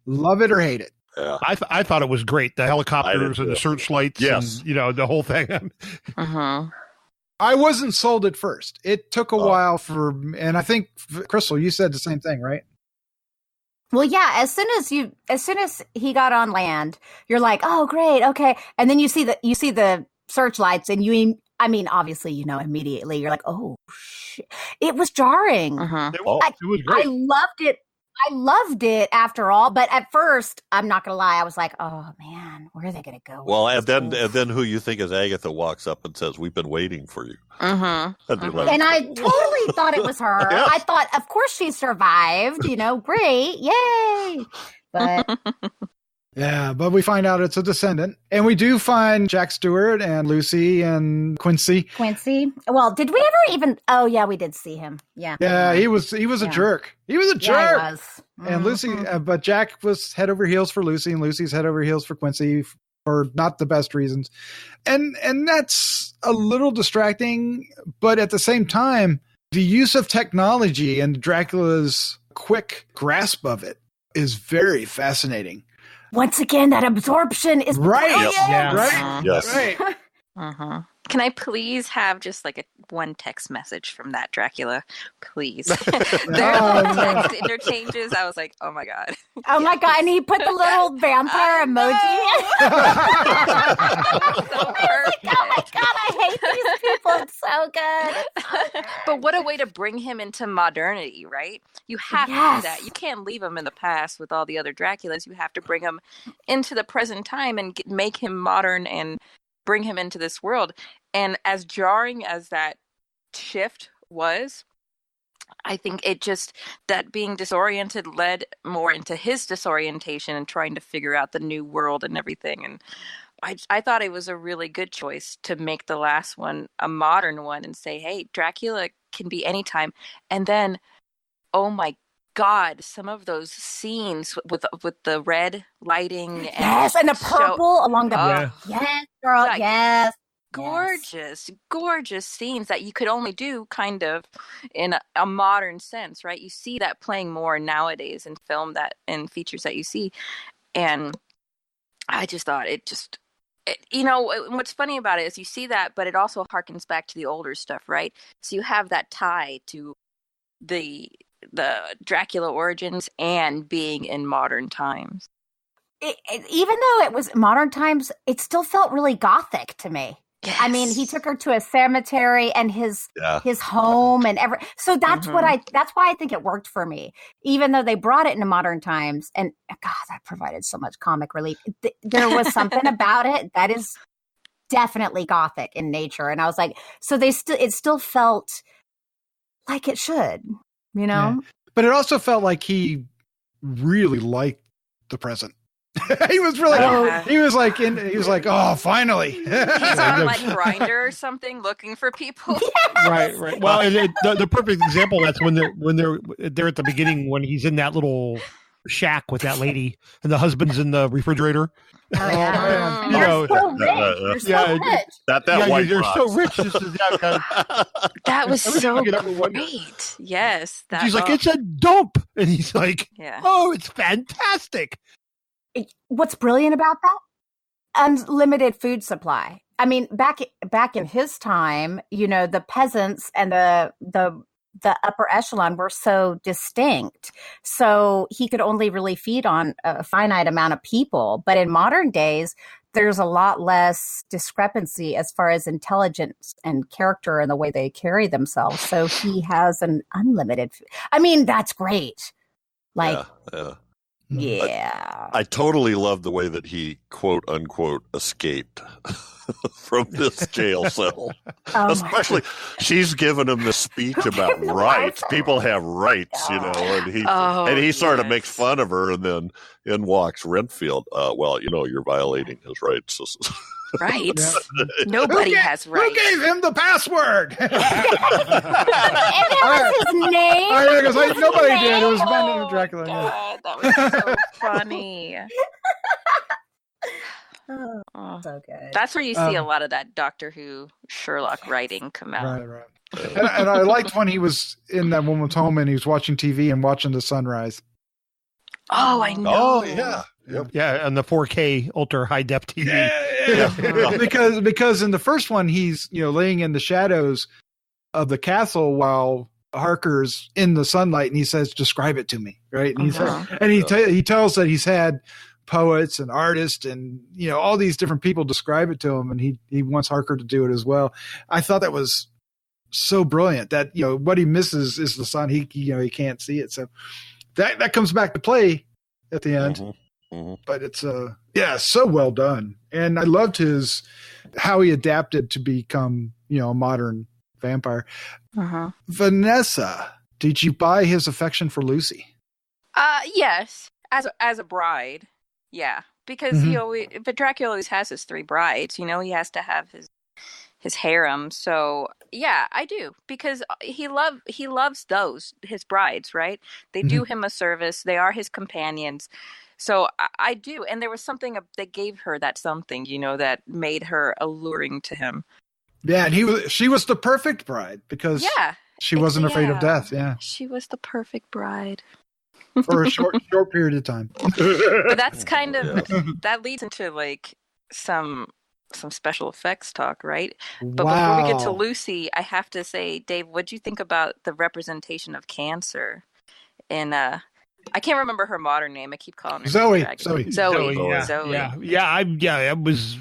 love it or hate it. Yeah. I thought it was great. The helicopters and the searchlights, and the whole thing. I wasn't sold at first. It took a while and I think Crystal, you said the same thing, right? Well, yeah. As soon as he got on land, you're like, oh, great, okay. And then you see the searchlights, and obviously, immediately. You're like, oh shit! It was jarring. It was great. I loved it I loved it after all, but at first, I'm not gonna lie, I was like, "Oh man, where are they gonna go?" Well, and then who you think is Agatha walks up and says, "We've been waiting for you." And I totally thought it was her. Yeah. I thought, of course, she survived. Great, yay! But Yeah, but we find out it's a descendant. And we do find Jack Stewart and Lucy and Quincy. Well, did we ever even... Oh, yeah, we did see him. Yeah. Yeah, he was a jerk. He was a jerk. Yeah, he was. And Lucy, but Jack was head over heels for Lucy, and Lucy's head over heels for Quincy for not the best reasons. And that's a little distracting, but at the same time, the use of technology and Dracula's quick grasp of it is very fascinating. Once again, that absorption is right. Brilliant. Yeah. Right. Yes. Right. Can I please have just like one text message from that Dracula, please? Their text interchanges. I was like, oh my god. Oh my god! And he put the little vampire emoji. So perfect. Oh my god! I hate these people. It's so good. But what a way to bring him into modernity, right? You have to do that. You can't leave him in the past with all the other Draculas. You have to bring him into the present time and make him modern and bring him into this world. And as jarring as that shift was, I think it just, that being disoriented led more into his disorientation and trying to figure out the new world and everything. And I thought it was a really good choice to make the last one a modern one and say, hey, Dracula can be anytime. And then, oh my God, some of those scenes with the red lighting and the purple along the yes, girl, like, yes. Gorgeous scenes that you could only do kind of in a modern sense, right? You see that playing more nowadays in film and features that you see. And I just thought what's funny about it is you see that, but it also harkens back to the older stuff, right? So you have that tie to the Dracula origins and being in modern times. Even though it was modern times, it still felt really gothic to me. Yes. I mean, he took her to a cemetery and his home and so that's that's why I think it worked for me. Even though they brought it into modern times, and God, that provided so much comic relief. There was something about it that is definitely gothic in nature, and I was like, so it still felt like it should. Yeah. But it also felt like he really liked the present. He was really, he was like, oh, finally. He's on like Grindr or something, looking for people. Yes. Right. Well, the perfect example that's when they're at the beginning when he's in that little shack with that lady and the husband's in the refrigerator. Oh, yeah. You're so rich. You're so rich. That was so great. Yes. She's like, it's a dump. And he's like, oh, it's fantastic. What's brilliant about that? Unlimited food supply. I mean, back in his time, the peasants and the upper echelon were so distinct. So he could only really feed on a finite amount of people. But in modern days, there's a lot less discrepancy as far as intelligence and character and the way they carry themselves. So he has an unlimited food. I mean, that's great. Like, yeah. I totally love the way that he, quote unquote, escaped from this jail cell. Especially, she's given him the speech about rights. People have rights, and he sort of makes fun of her, and then in walks Renfield. Well, you're violating his rights. Rights? Nobody has rights. Who gave him the password? And that was his name? Because nobody did. It was Benedict Dracula. God, that was so funny. So good. That's where you see a lot of that Doctor Who Sherlock writing come out. Right. And I liked when he was in that woman's home and he was watching TV and watching the sunrise. Oh, I know. Oh, yeah. Yep. Yeah, and the 4K ultra high def TV. Yeah. because in the first one he's laying in the shadows of the castle while Harker's in the sunlight, and he says, "Describe it to me." Right, and he tells that he's had poets and artists and all these different people describe it to him, and he wants Harker to do it as well. I thought that was so brilliant that what he misses is the sun. He can't see it. So that comes back to play at the end. Mm-hmm. Mm-hmm. But it's so well done. And I loved how he adapted to become, a modern vampire. Uh-huh. Vanessa, did you buy his affection for Lucy? Yes, as a bride, yeah, because but Dracula always has his 3 brides. He has to have his harem. So yeah, I do, because he loves his brides, right? They do him a service. They are his companions. So I do, and there was something that gave her that something, that made her alluring to him. Yeah, and she was the perfect bride because she wasn't afraid of death. Yeah, she was the perfect bride. For a short period of time. But that's kind of that leads into like some special effects talk, right? But before we get to Lucy, I have to say, Dave, what'd you think about the representation of cancer? And I can't remember her modern name. I keep calling her Zoe. Yeah. It was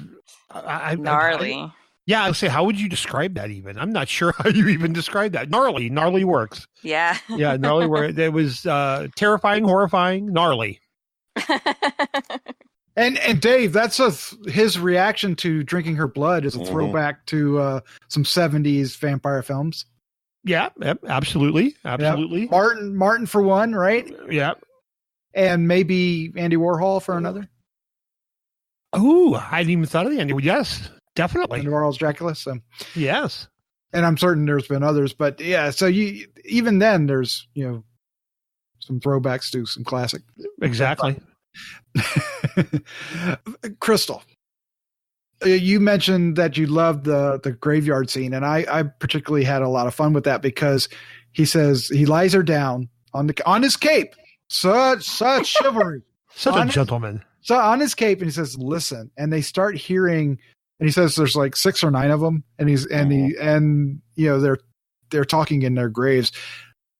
gnarly. I would say, how would you describe that even? I'm not sure how you even describe that. Gnarly works. Yeah. Yeah, gnarly works. It was terrifying, horrifying, gnarly. And Dave, that's his reaction to drinking her blood is a throwback to some 70s vampire films. Yeah, absolutely. Absolutely. Yep. Martin for one, right? Yeah. And maybe Andy Warhol for another. Oh, I hadn't even thought of the Andy. Yes. Definitely. Andy Warhol's Dracula. So. Yes. And I'm certain there's been others, but yeah, so even then there's, some throwbacks to some classic. Exactly. Crystal, you mentioned that you loved the graveyard scene, and I particularly had a lot of fun with that because he says he lies her down on his cape. Such chivalry. Such a gentleman. So on his cape, and he says, listen, and they start hearing. And he says there's like 6 or 9 of them, and they're talking in their graves.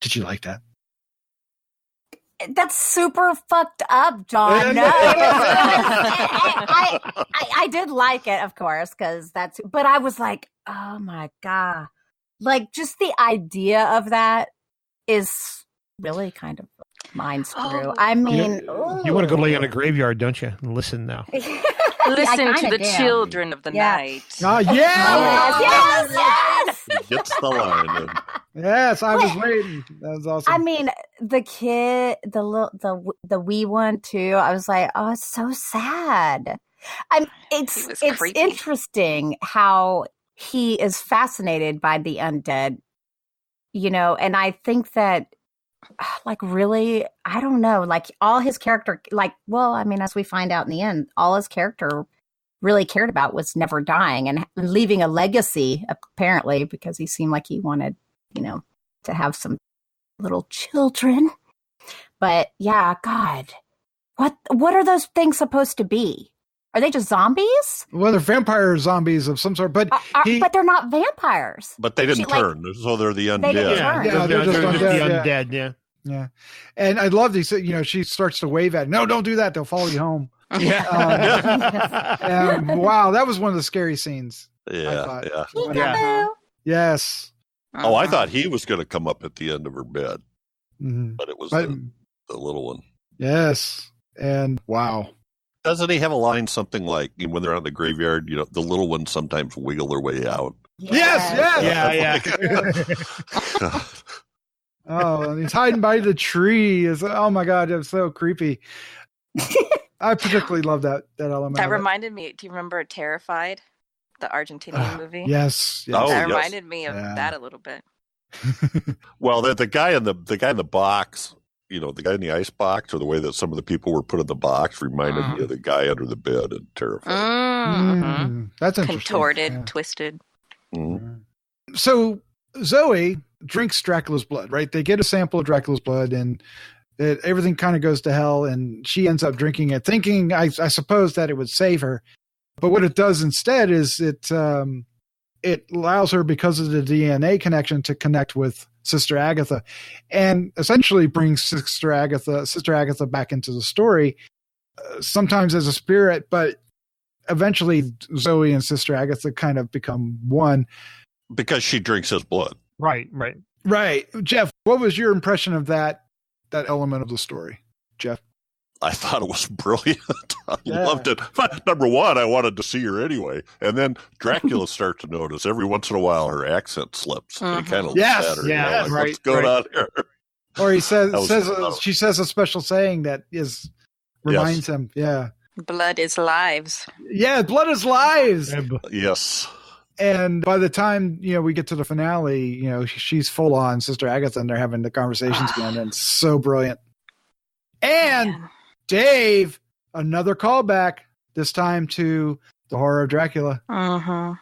Did you like that? That's super fucked up, John. No. I did like it, of course, but I was like, oh my God. Like, just the idea of that is really kind of mind screw. Oh. I mean, you want to go lay on a graveyard, don't you? And listen now. Listen to the children of the night. Oh, yes. He gets the line in. Yes, I was waiting. That was awesome. I mean, the kid, the wee one too. I was like, oh, it's so sad. It's interesting how he is fascinated by the undead, and I think that, like, really, I don't know, like all his character, as we find out in the end, all his character really cared about was never dying and leaving a legacy, apparently, because he seemed like he wanted, to have some little children. But yeah, God, what are those things supposed to be? Are they just zombies? Well, they're vampire zombies of some sort, but but they're not vampires. But they didn't turn, so they're the undead. They didn't turn. Yeah, they're just undead. Yeah. Yeah. And I love these, she starts to wave at, no, don't do that. They'll follow you home. Yeah. Wow. That was one of the scary scenes. Yeah. Yeah. Yes. Oh, I thought he was going to come up at the end of her bed, but it was the little one. Yes. And wow. Doesn't he have a line something like, when they're on the graveyard, the little ones sometimes wiggle their way out? Yes. Yeah. Oh, and he's hiding by the tree. Oh my God, it was so creepy. I particularly love that element. That reminded me. Do you remember Terrified, the Argentinian movie? Yes. That reminded me of that a little bit. Well, the guy in the box, the guy in the ice box, or the way that some of the people were put in the box, reminded me of the guy under the bed in Terrified. That's interesting. Contorted, twisted. Mm-hmm. So Zoe drinks Dracula's blood, right? They get a sample of Dracula's blood, and everything kind of goes to hell, and she ends up drinking it, thinking, I suppose, that it would save her. But what it does instead is it allows her, because of the DNA connection, to connect with Sister Agatha, and essentially brings Sister Agatha back into the story, sometimes as a spirit, but eventually Zoe and Sister Agatha kind of become one. Because she drinks his blood. Right. Jeff, what was your impression of that that element of the story, Jeff? I thought it was brilliant. I loved it. But number one, I wanted to see her anyway. And then Dracula starts to notice every once in a while her accent slips. He kind of looks at her. Yes, like, what's going on here? Or he she says a special saying that reminds him. Yeah. Blood is lives. Yeah, blood is lives. Yes. And by the time, we get to the finale, she's full on Sister Agatha and they're having the conversations again. And it's so brilliant. And Dave, another callback, this time to the Horror of Dracula.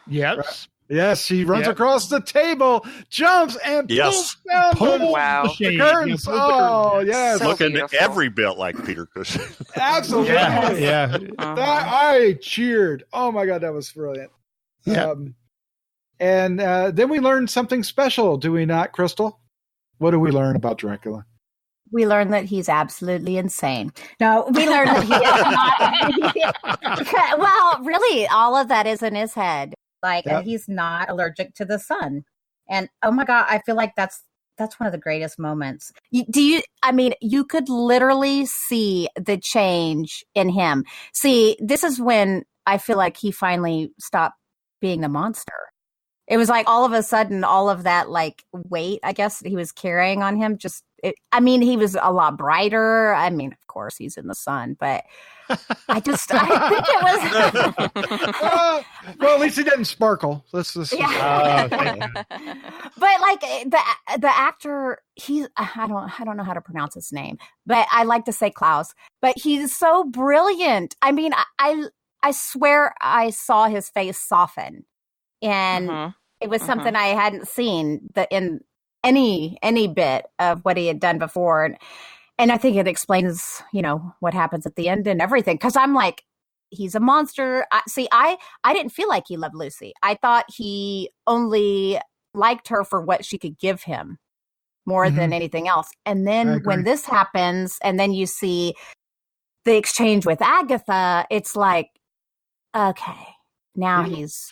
Yes. Yes, she runs across the table, jumps, and pulls down the curtains. Yes. So looking beautiful. every bit like Peter Cushing. Absolutely. Yeah. I cheered. Oh, my God, that was brilliant. Yeah. And then we learned something special, do we not, Crystal? What do we learn about Dracula? We learned that he's absolutely insane. No, we learned that he is not. Well, really, all of that is in his head. And he's not allergic to the sun. And oh my God, I feel like that's one of the greatest moments. You could literally see the change in him. See, this is when I feel like he finally stopped being the monster. It was like all of a sudden, all of that weight, I guess, he was carrying on him. He was a lot brighter. I mean, of course, he's in the sun, but I think it was. Well, at least he didn't sparkle. But the actor, I don't know how to pronounce his name, but I like to say Klaus. But he's so brilliant. I mean, I swear I saw his face soften. And it was something I hadn't seen in any bit of what he had done before. And I think it explains, what happens at the end and everything. Because I'm like, he's a monster. I didn't feel like he loved Lucy. I thought he only liked her for what she could give him more than anything else. And then when this happens, and then you see the exchange with Agatha, it's like, okay. Now he's,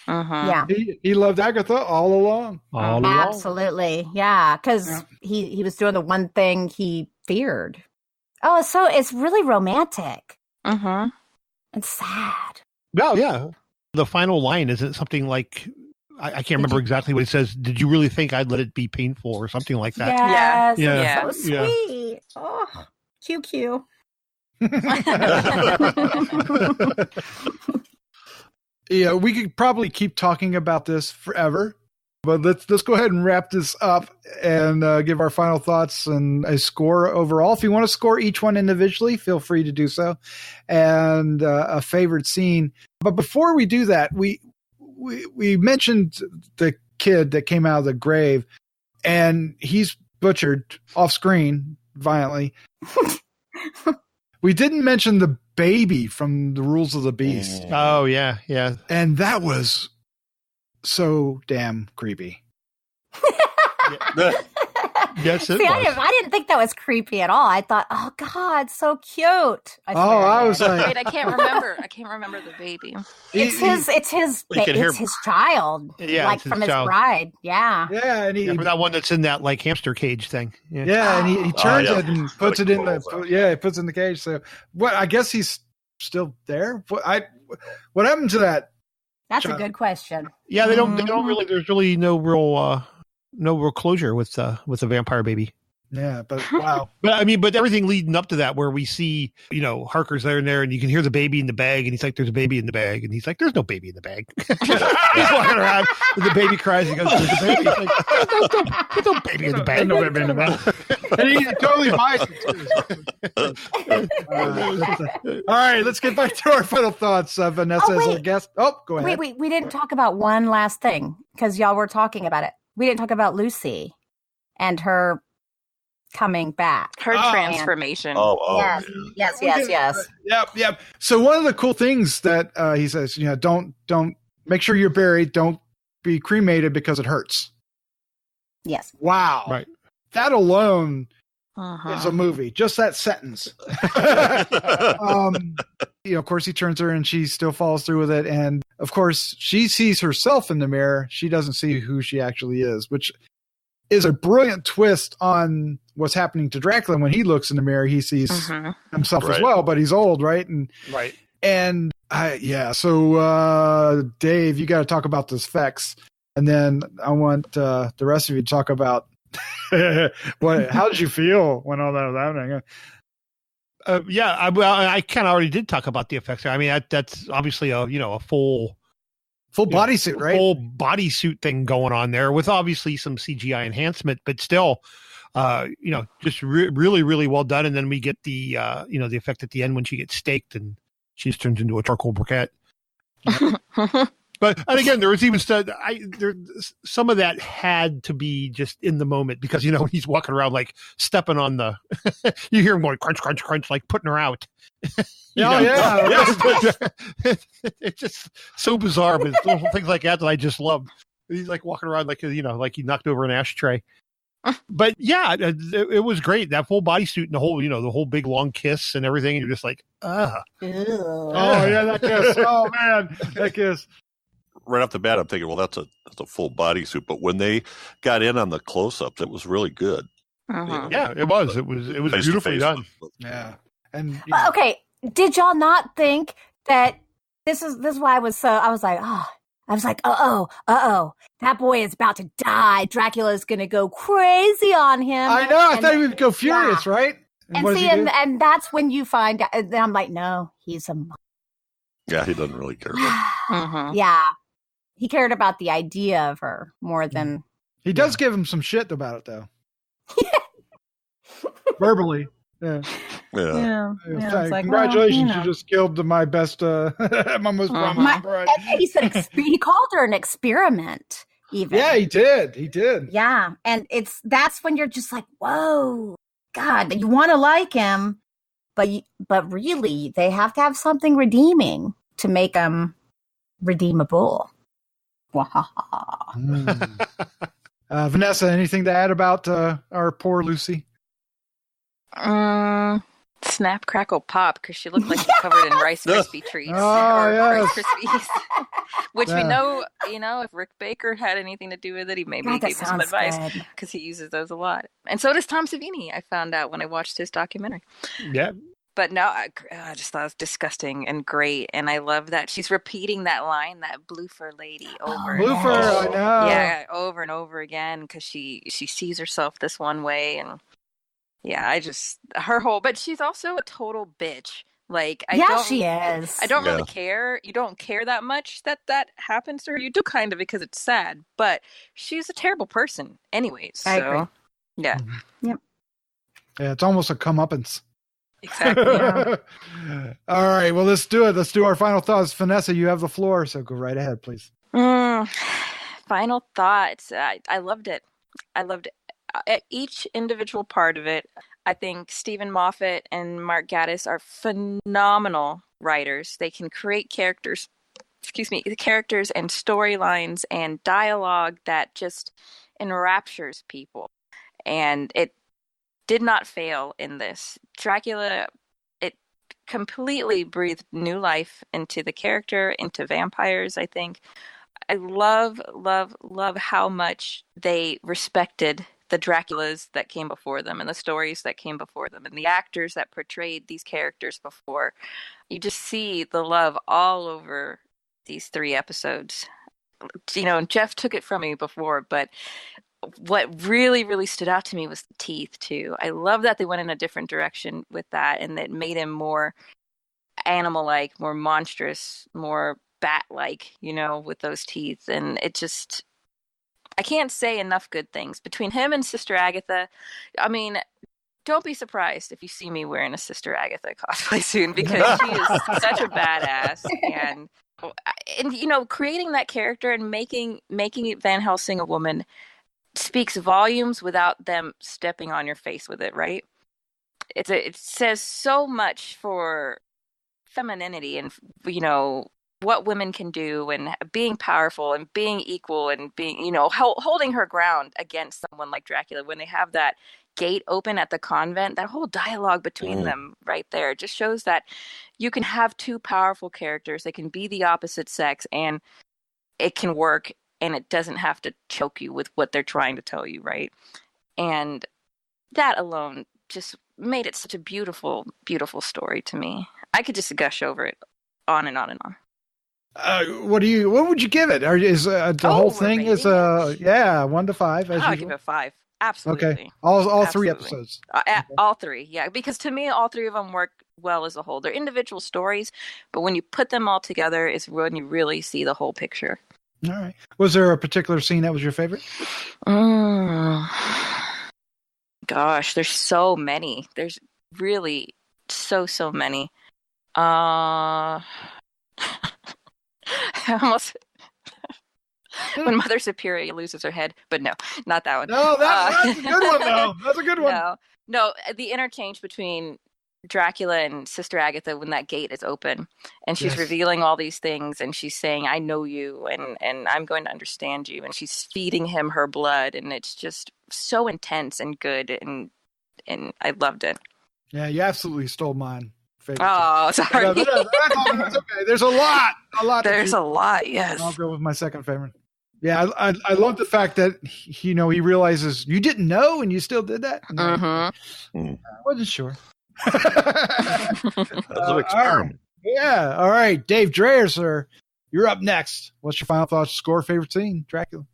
He loved Agatha all along. Absolutely. Yeah. Because he was doing the one thing he feared. Oh, so it's really romantic. And sad. Well, yeah. The final line, isn't something like, I can't remember exactly what it says. Did you really think I'd let it be painful or something like that? Yes. So sweet. Oh, QQ. Yeah, we could probably keep talking about this forever, but let's go ahead and wrap this up and give our final thoughts and a score overall. If you want to score each one individually, feel free to do so, and a favorite scene. But before we do that, we mentioned the kid that came out of the grave, and he's butchered off screen violently. We didn't mention the baby from The Rules of the Beast. Oh, yeah. And that was so damn creepy. Yes, it See, was. I didn't think that was creepy at all. I thought, oh God, so cute. I was like, wait, I can't remember the baby. It's his child. Yeah, from his child. bride. Yeah. Yeah, and that one that's in that hamster cage thing. Yeah, and he turns it and puts it in he puts it in the cage. So I guess he's still there. What happened to that? That's a good question. Yeah, they don't really. There's really no real closure with the vampire baby. Yeah, but wow. but everything leading up to that, where we see, Harker's there, and you can hear the baby in the bag, and he's like, "There's a baby in the bag," and he's like, "There's no baby in the bag." He's walking around, and the baby cries. He goes, "There's a baby." He's like, "There's no baby in the bag." No baby in the bag. And he totally buys it too. All right, let's get back to our final thoughts. Vanessa as our guest. Oh, go ahead. Wait. We didn't talk about one last thing because y'all were talking about it. We didn't talk about Lucy and her coming back. Her transformation. Yes. Yep. So one of the cool things that he says, don't make sure you're buried. Don't be cremated because it hurts. Yes. Wow. Right. That alone is a movie. Just that sentence. Of course, he turns her and she still follows through with it. And of course, she sees herself in the mirror. She doesn't see who she actually is, which is a brilliant twist on what's happening to Dracula. When he looks in the mirror, he sees himself as well, but he's old, right? And so Dave, you got to talk about the effects, and then I want the rest of you to talk about how did you feel when all that was happening? I kind of already did talk about the effects. I mean, that's obviously a full bodysuit, right? Full bodysuit thing going on there with obviously some CGI enhancement, but still, just really, really well done. And then we get the the effect at the end when she gets staked and she just turns into a charcoal briquette. And again, there was even some of that had to be just in the moment because he's walking around like stepping on the. You hear him going crunch, crunch, crunch, like putting her out. It's just so bizarre, but it's little things like that I just love. He's like walking around like like he knocked over an ashtray. But yeah, it was great. That full bodysuit and the whole big long kiss and everything. And you're just like, oh yeah, that kiss. Oh man, that kiss. Right off the bat, I'm thinking, well, that's a full bodysuit. But when they got in on the close-ups, it was really good. Yeah, it was. It was beautifully done. Yeah, and okay. Did y'all not think that this is why I was like, that boy is about to die. Dracula is going to go crazy on him. I know. I thought he would go furious, right? And that's when you find out. Then I'm like, no, he's a monster. Yeah, he doesn't really care. Yeah. He cared about the idea of her more than... He does give him some shit about it, though. Verbally. Yeah. Congratulations, you just killed my best, my most promising bride. He said he called her an experiment, even. Yeah, he did. Yeah, and that's when you're just like, whoa, God, you want to like him, but really, they have to have something redeeming to make them redeemable. Vanessa, anything to add about our poor Lucy? Snap, crackle, pop, because she looked like she covered in Rice Krispie treats. Rice Krispies. Which we know, if Rick Baker had anything to do with it, he maybe gave some advice because he uses those a lot. And so does Tom Savini, I found out when I watched his documentary. Yeah. But no, I just thought it was disgusting and great. And I love that she's repeating that line, that Bloofer lady, over and over. I know. Yeah, over and over again because she sees herself this one way. And yeah, but she's also a total bitch. Like, she is. I don't really care. You don't care that much that happens to her. You do kind of because it's sad, but she's a terrible person anyways. I agree. Yeah. Mm-hmm. Yep. Yeah, it's almost a comeuppance. Exactly. Yeah. All right, well, let's do it. Let's do our final thoughts. Vanessa, you have the floor, so go right ahead, please. Final thoughts. I loved it. I loved each individual part of it. I think Stephen Moffat and Mark Gatiss are phenomenal writers. They can create characters and storylines and dialogue that just enraptures people. And it did not fail in this. Dracula, it completely breathed new life into the character, into vampires, I think. I love, love, love how much they respected the Draculas that came before them and the stories that came before them and the actors that portrayed these characters before. You just see the love all over these 3 episodes. Jeff took it from me before, but what really, really stood out to me was the teeth, too. I love that they went in a different direction with that and that made him more animal-like, more monstrous, more bat-like, with those teeth. And it just... I can't say enough good things. Between him and Sister Agatha, I mean, don't be surprised if you see me wearing a Sister Agatha cosplay soon because she is such a badass. And creating that character and making Van Helsing a woman speaks volumes without them stepping on your face with it, right? It says so much for femininity and, what women can do and being powerful and being equal and being, holding her ground against someone like Dracula when they have that gate open at the convent. That whole dialogue between them right there just shows that you can have 2 powerful characters. They can be the opposite sex and it can work and it doesn't have to choke you with what they're trying to tell you, right? And that alone just made it such a beautiful, beautiful story to me. I could just gush over it on and on and on. What would you give it? Is the whole thing is 1 to 5? I'll give it a 5. Absolutely. Okay. All 3 episodes. Okay. All 3, yeah. Because to me, all 3 of them work well as a whole. They're individual stories, but when you put them all together, is when you really see the whole picture. All right. Was there a particular scene that was your favorite? Gosh, there's so many. There's really so many. Almost when Mother Superior loses her head, but no, not that one. No, that's a good one though. That's a good one. No, the interchange between Dracula and Sister Agatha when that gate is open and she's revealing all these things and she's saying, I know you and I'm going to understand you, and she's feeding him her blood, and it's just so intense and good, and I loved it. Yeah, you absolutely stole mine. Oh, sorry. That's okay. There's a lot. There's a lot, yes. I'll go with my second favorite. Yeah, I love the fact that he realizes you didn't know and you still did that. I wasn't sure. That's an experiment. Yeah. All right, Dave Dreyer, sir, you're up next. What's your final thoughts? Score, favorite scene, Dracula?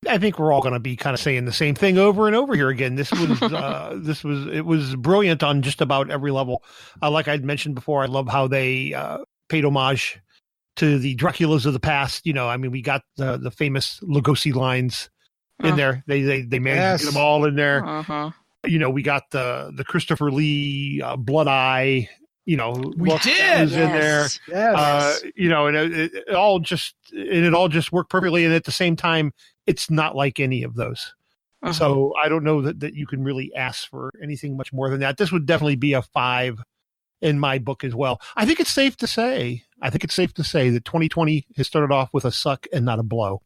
I think we're all going to be kind of saying the same thing over and over here again. This was it was brilliant on just about every level. Like I'd mentioned before, I love how they paid homage to the Draculas of the past. We got the famous Lugosi lines in there. They managed to get them all in there. We got the Christopher Lee Blood Eye. We did was in there. Yes. And it all just worked perfectly. And at the same time, it's not like any of those. So I don't know that you can really ask for anything much more than that. This would definitely be a 5 in my book as well. I think it's safe to say that 2020 has started off with a suck and not a blow.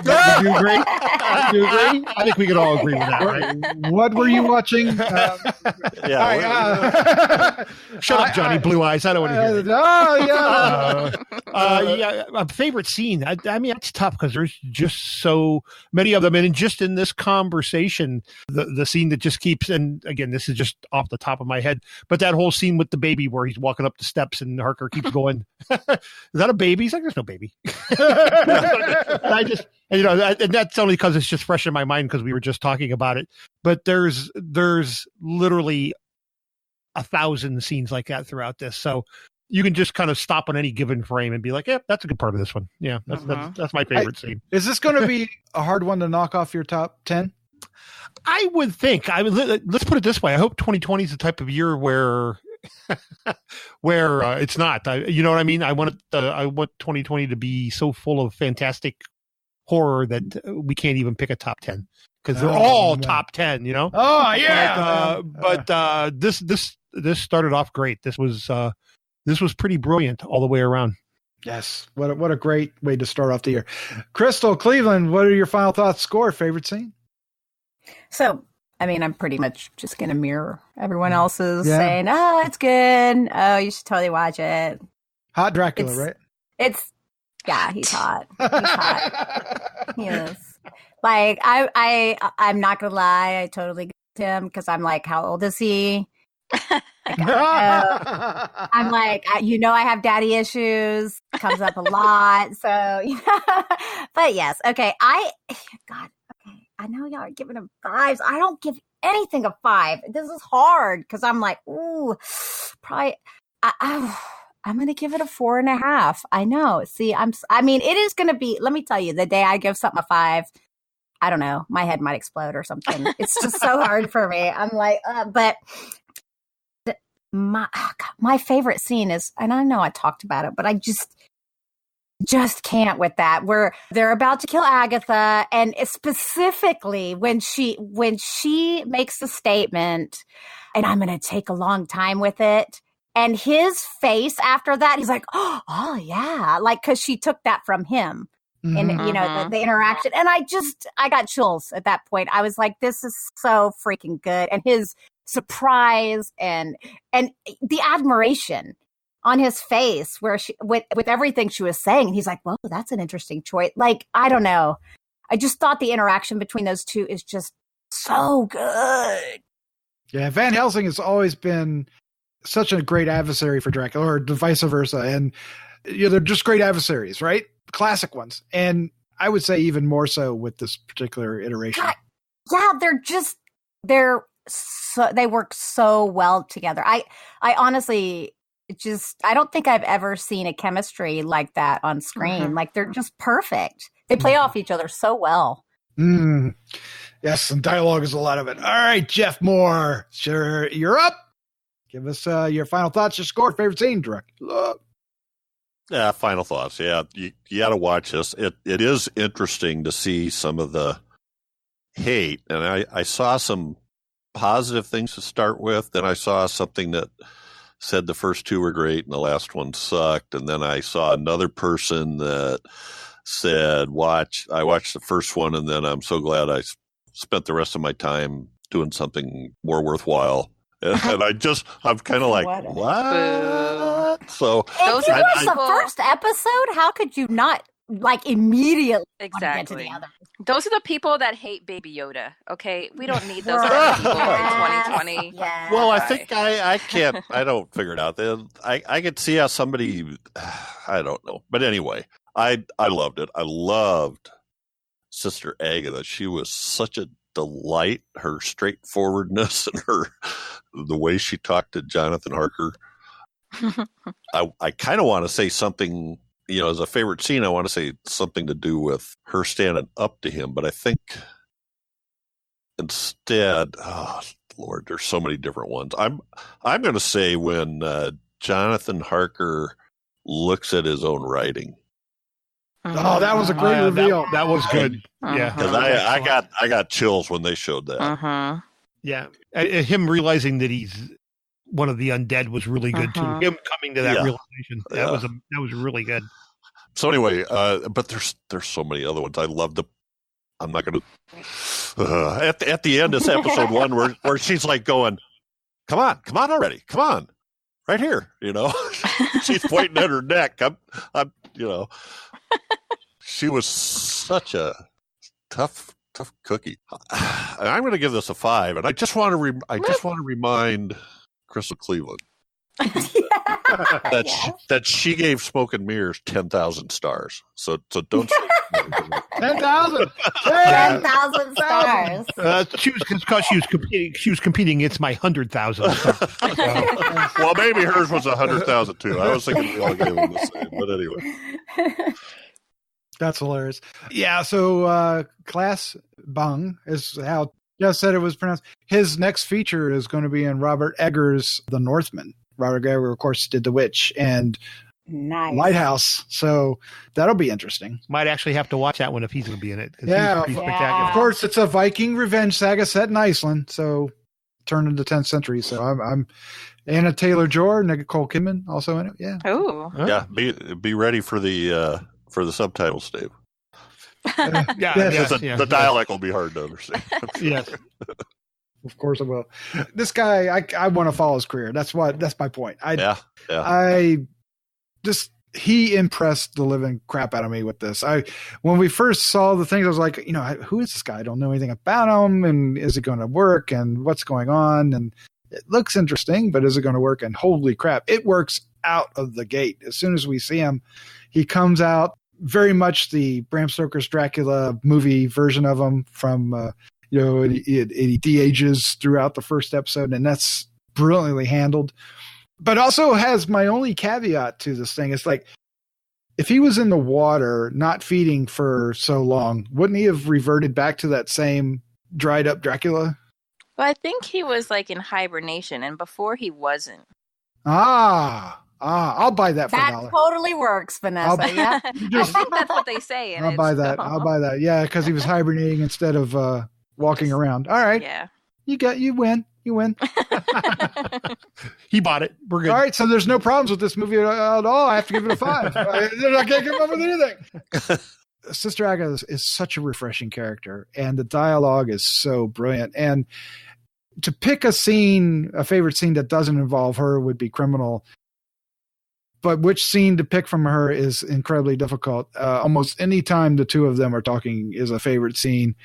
Would you agree? I think we could all agree with that, right? What were you watching? Shut up, Johnny Blue Eyes. I don't want to hear it. A favorite scene. I mean, it's tough because there's just so many of them. And just in this conversation, the scene that just keeps, and again, this is just off the top of my head, but that whole scene with the baby where he's walking up the steps and Harker keeps going, is that a baby? He's like, there's no baby. And that's only because it's just fresh in my mind because we were just talking about it. But there's literally 1,000 scenes like that throughout this. So you can just kind of stop on any given frame and be like, yeah, that's a good part of this one. Yeah, that's my favorite scene. Is this going to be a hard one to knock off your top 10? I would think. Let's put it this way. I hope 2020 is the type of year where it's not. You know what I mean? I want 2020 to be so full of fantastic horror that we can't even pick a top 10 because they're all top 10. Oh yeah. But this started off great. This was pretty brilliant all the way around. Yes. What a great way to start off the year. Crystal Cleveland, what are your final thoughts? Score, favorite scene? So, I mean, I'm pretty much just going to mirror everyone else's saying, oh, it's good. Oh, you should totally watch it. Hot Dracula, right? Yeah, he's hot. He's hot. He is. Like, I'm not going to lie. I totally get him because I'm like, how old is he? I'm like, I have daddy issues. Comes up a lot. So, but yes. Okay. I know y'all are giving him 5s. I don't give anything a 5. This is hard because I'm like, ooh, probably, I'm going to give it a 4.5. I know. See, it is going to be, let me tell you, the day I give something a 5, I don't know, my head might explode or something. It's just so hard for me. I'm like, but my favorite scene is, and I know I talked about it, but I just can't with that, where they're about to kill Agatha, and specifically when she makes the statement, and I'm going to take a long time with it. And his face after that, he's like, oh yeah. Like, cause she took that from him and the interaction. And I got chills at that point. I was like, this is so freaking good. And his surprise and the admiration on his face where she, with everything she was saying. And he's like, well, that's an interesting choice. Like, I don't know. I just thought the interaction between those two is just so good. Yeah, Van Helsing has always been such a great adversary for Dracula, or vice versa. And they're just great adversaries, right? Classic ones. And I would say even more so with this particular iteration. God, yeah, they work so well together. I honestly I don't think I've ever seen a chemistry like that on screen. Mm-hmm. Like they're just perfect. They play off each other so well. Yes, and dialogue is a lot of it. All right, Jeff Moore, sure, you're up. Give us your final thoughts, your score, favorite scene, Dracula. Yeah, final thoughts. Yeah, you got to watch this. It is interesting to see some of the hate, and I saw some positive things to start with. Then I saw something that said the first two were great and the last one sucked, and then I saw another person that said, I watched the first one, and then I'm so glad I spent the rest of my time doing something more worthwhile. And I'm kind of like, what? So if you watched the first episode, how could you not immediately exactly get to the other? Those are the people that hate Baby Yoda. Okay, we don't need those kind of people in 2020. Yes. Well, I think I don't figure it out. I could see how somebody, I don't know, but anyway, I loved it. I loved Sister Agatha. She was such a delight. Her straightforwardness and the way she talked to Jonathan Harker. I kind of want to say something, as a favorite scene, I want to say something to do with her standing up to him, but I think instead, oh Lord, there's so many different ones. I'm going to say when Jonathan Harker looks at his own writing. Oh, that was a great reveal. That was good. Yeah, because I got chills when they showed that. Yeah, him realizing that he's one of the undead was really good too. Him coming to that realization that was really good. So anyway, but there's so many other ones. I love I'm not going to. At the end, it's episode 1 where she's like going, "Come on already, come on, right here." She's pointing at her neck. I'm. She was such a tough cookie. I'm going to give this a 5, and I just want to remind Crystal Cleveland that she gave Smoke and Mirrors 10,000 stars. So don't 10,000 stars. She was competing against my 100,000 stars. Well, maybe hers was 100,000 too. I was thinking we all gave them the same, but anyway. That's hilarious. Yeah, so Claes Bang is how Jeff said it was pronounced. His next feature is going to be in Robert Eggers' The Northman. Robert Eggers, of course, did The Witch and Lighthouse, so that'll be interesting. Might actually have to watch that one if he's going to be in it. Yeah, of course, it's a Viking revenge saga set in Iceland, so turned into the 10th century. So I'm Anna Taylor-Joy, Nicole Kidman also in it. Yeah. Oh. Yeah. Be ready for the subtitles, Dave. The dialect will be hard to understand. Yes. Of course it will. This guy, I want to follow his career. That's my point. He impressed the living crap out of me with this. When we first saw the things, I was like, who is this guy? I don't know anything about him, and is it going to work, and what's going on? And it looks interesting, but is it going to work? And holy crap, it works out of the gate. As soon as we see him, he comes out very much the Bram Stoker's Dracula movie version of him from, he de-ages throughout the first episode, and that's brilliantly handled. But also has my only caveat to this thing. It's like, if he was in the water, not feeding for so long, wouldn't he have reverted back to that same dried up Dracula? Well, I think he was in hibernation, and before he wasn't. I'll buy that for $1. That totally works, Vanessa. Yeah, I think that's what they say. I'll buy that. I'll buy that. Yeah, because he was hibernating instead of walking around. All right. Yeah. You win. You win. He bought it. We're good. All right. So there's no problems with this movie at all. I have to give it a 5. I can't come up with anything. Sister Agatha is such a refreshing character, and the dialogue is so brilliant. And to pick a favorite scene that doesn't involve her would be criminal. but which scene to pick from her is incredibly difficult. Almost any time the two of them are talking is a favorite scene,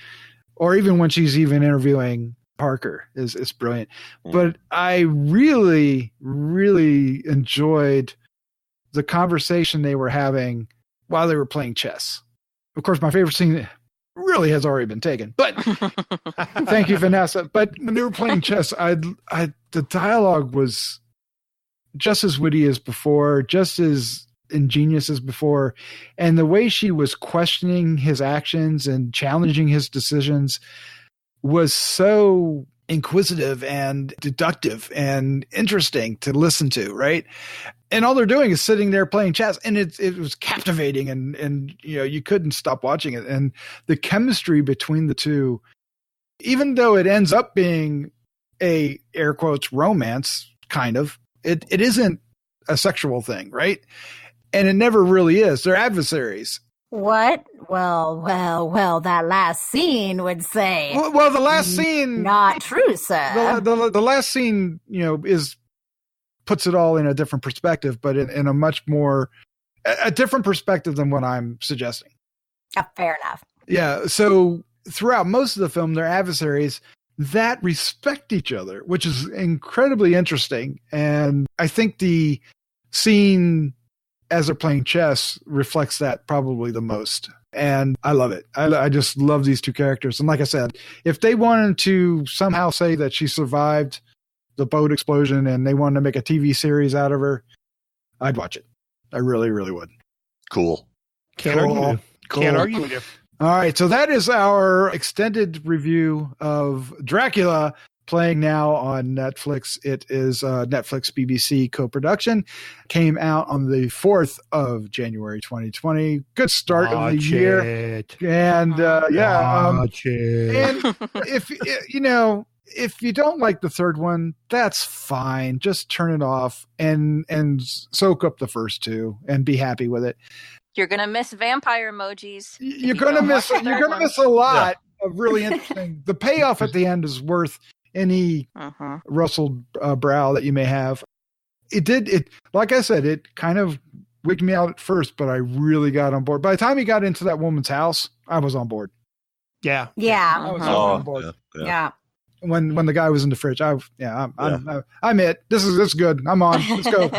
or even when she's even interviewing Parker is brilliant. But I really, really enjoyed the conversation they were having while they were playing chess. Of course, my favorite scene really has already been taken, but thank you, Vanessa. But when they were playing chess, the dialogue was just as witty as before, just as ingenious as before. And the way she was questioning his actions and challenging his decisions was so inquisitive and deductive and interesting to listen to, right? And all they're doing is sitting there playing chess, and it was captivating, and you couldn't stop watching it. And the chemistry between the two, even though it ends up being a air quotes romance, kind of, it isn't a sexual thing, right? And it never really is. They're adversaries. What? Well, that last scene would say. Well, the last scene. Not true, sir. The last scene, puts it all in a different perspective, but in a much more, a different perspective than what I'm suggesting. Fair enough. Yeah. So throughout most of the film, they're adversaries that respect each other, which is incredibly interesting. And I think the scene as they're playing chess reflects that probably the most. And I love it. I just love these two characters. And like I said, if they wanted to somehow say that she survived the boat explosion and they wanted to make a TV series out of her, I'd watch it. I really, really would. Cool. Can't argue with you. All right. So that is our extended review of Dracula, playing now on Netflix. It is a Netflix BBC co-production. Came out on the 4th of January 2020. Good start of the year. And Watch it. and if you don't like the third one, that's fine. Just turn it off and soak up the first two and be happy with it. You're gonna miss vampire emojis. You're gonna miss a lot of really interesting. The payoff at the end is worth any rustled brow that you may have. It like I said, it kind of wigged me out at first, but I really got on board. By the time he got into that woman's house, I was on board. Yeah. I was on board. Yeah. When the guy was in the fridge, I'm it. This is good. I'm on. Let's go.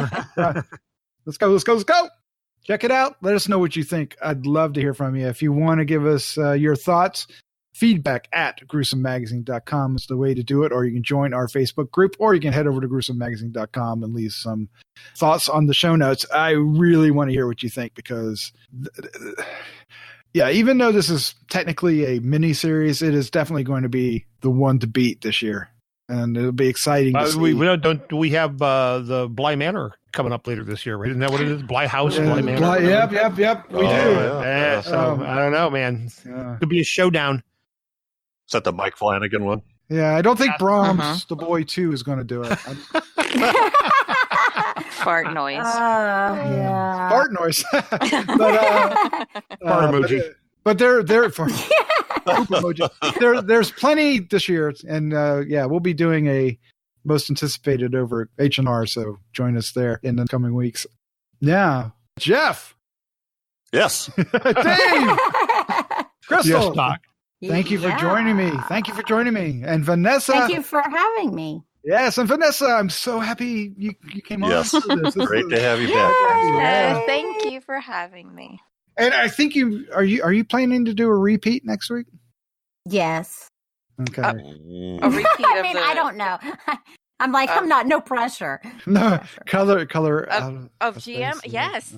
Let's go. Check it out. Let us know what you think. I'd love to hear from you. If you want to give us your thoughts, feedback at gruesomemagazine.com is the way to do it, or you can join our Facebook group, or you can head over to gruesomemagazine.com and leave some thoughts on the show notes. I really want to hear what you think because, even though this is technically a mini series, it is definitely going to be the one to beat this year, and it'll be exciting. To see. We have the Bly Manor coming up later this year, right? Isn't that what it is? Bly House, Bly Manor. Yep. We do. Yeah. So I don't know, man. Could be a showdown. Is that the Mike Flanagan one? Yeah, I don't think Brahms, The Boy 2, is going to do it. Fart noise. Fart noise. Fart emoji. But there's plenty this year, and we'll be doing a most anticipated over at H&R, so join us there in the coming weeks. Yeah, Jeff. Yes. Dave. Crystal. Yes, Doc. Thank you for joining me. And Vanessa. Thank you for having me. Yes, and Vanessa, I'm so happy you came on. Yes. Great to have you back. Yes, thank you for having me. And I think are you planning to do a repeat next week? Yes. Okay. A repeat I don't know. I'm like, no pressure. No, color of GM. Yes.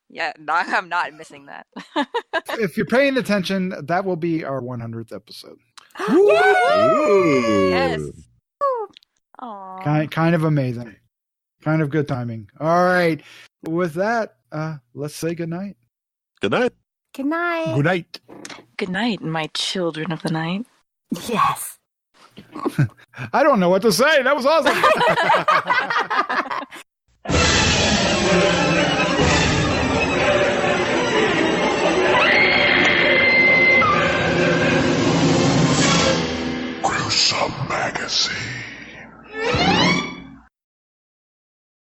Yeah, no, I'm not missing that. If you're paying attention, that will be our 100th episode. Yes. Kind of amazing. Kind of good timing. All right. With that, let's say goodnight. Good night. Good night. Good night. Good night, my children of the night. Yes. I don't know what to say. That was awesome. Gruesome Magazine.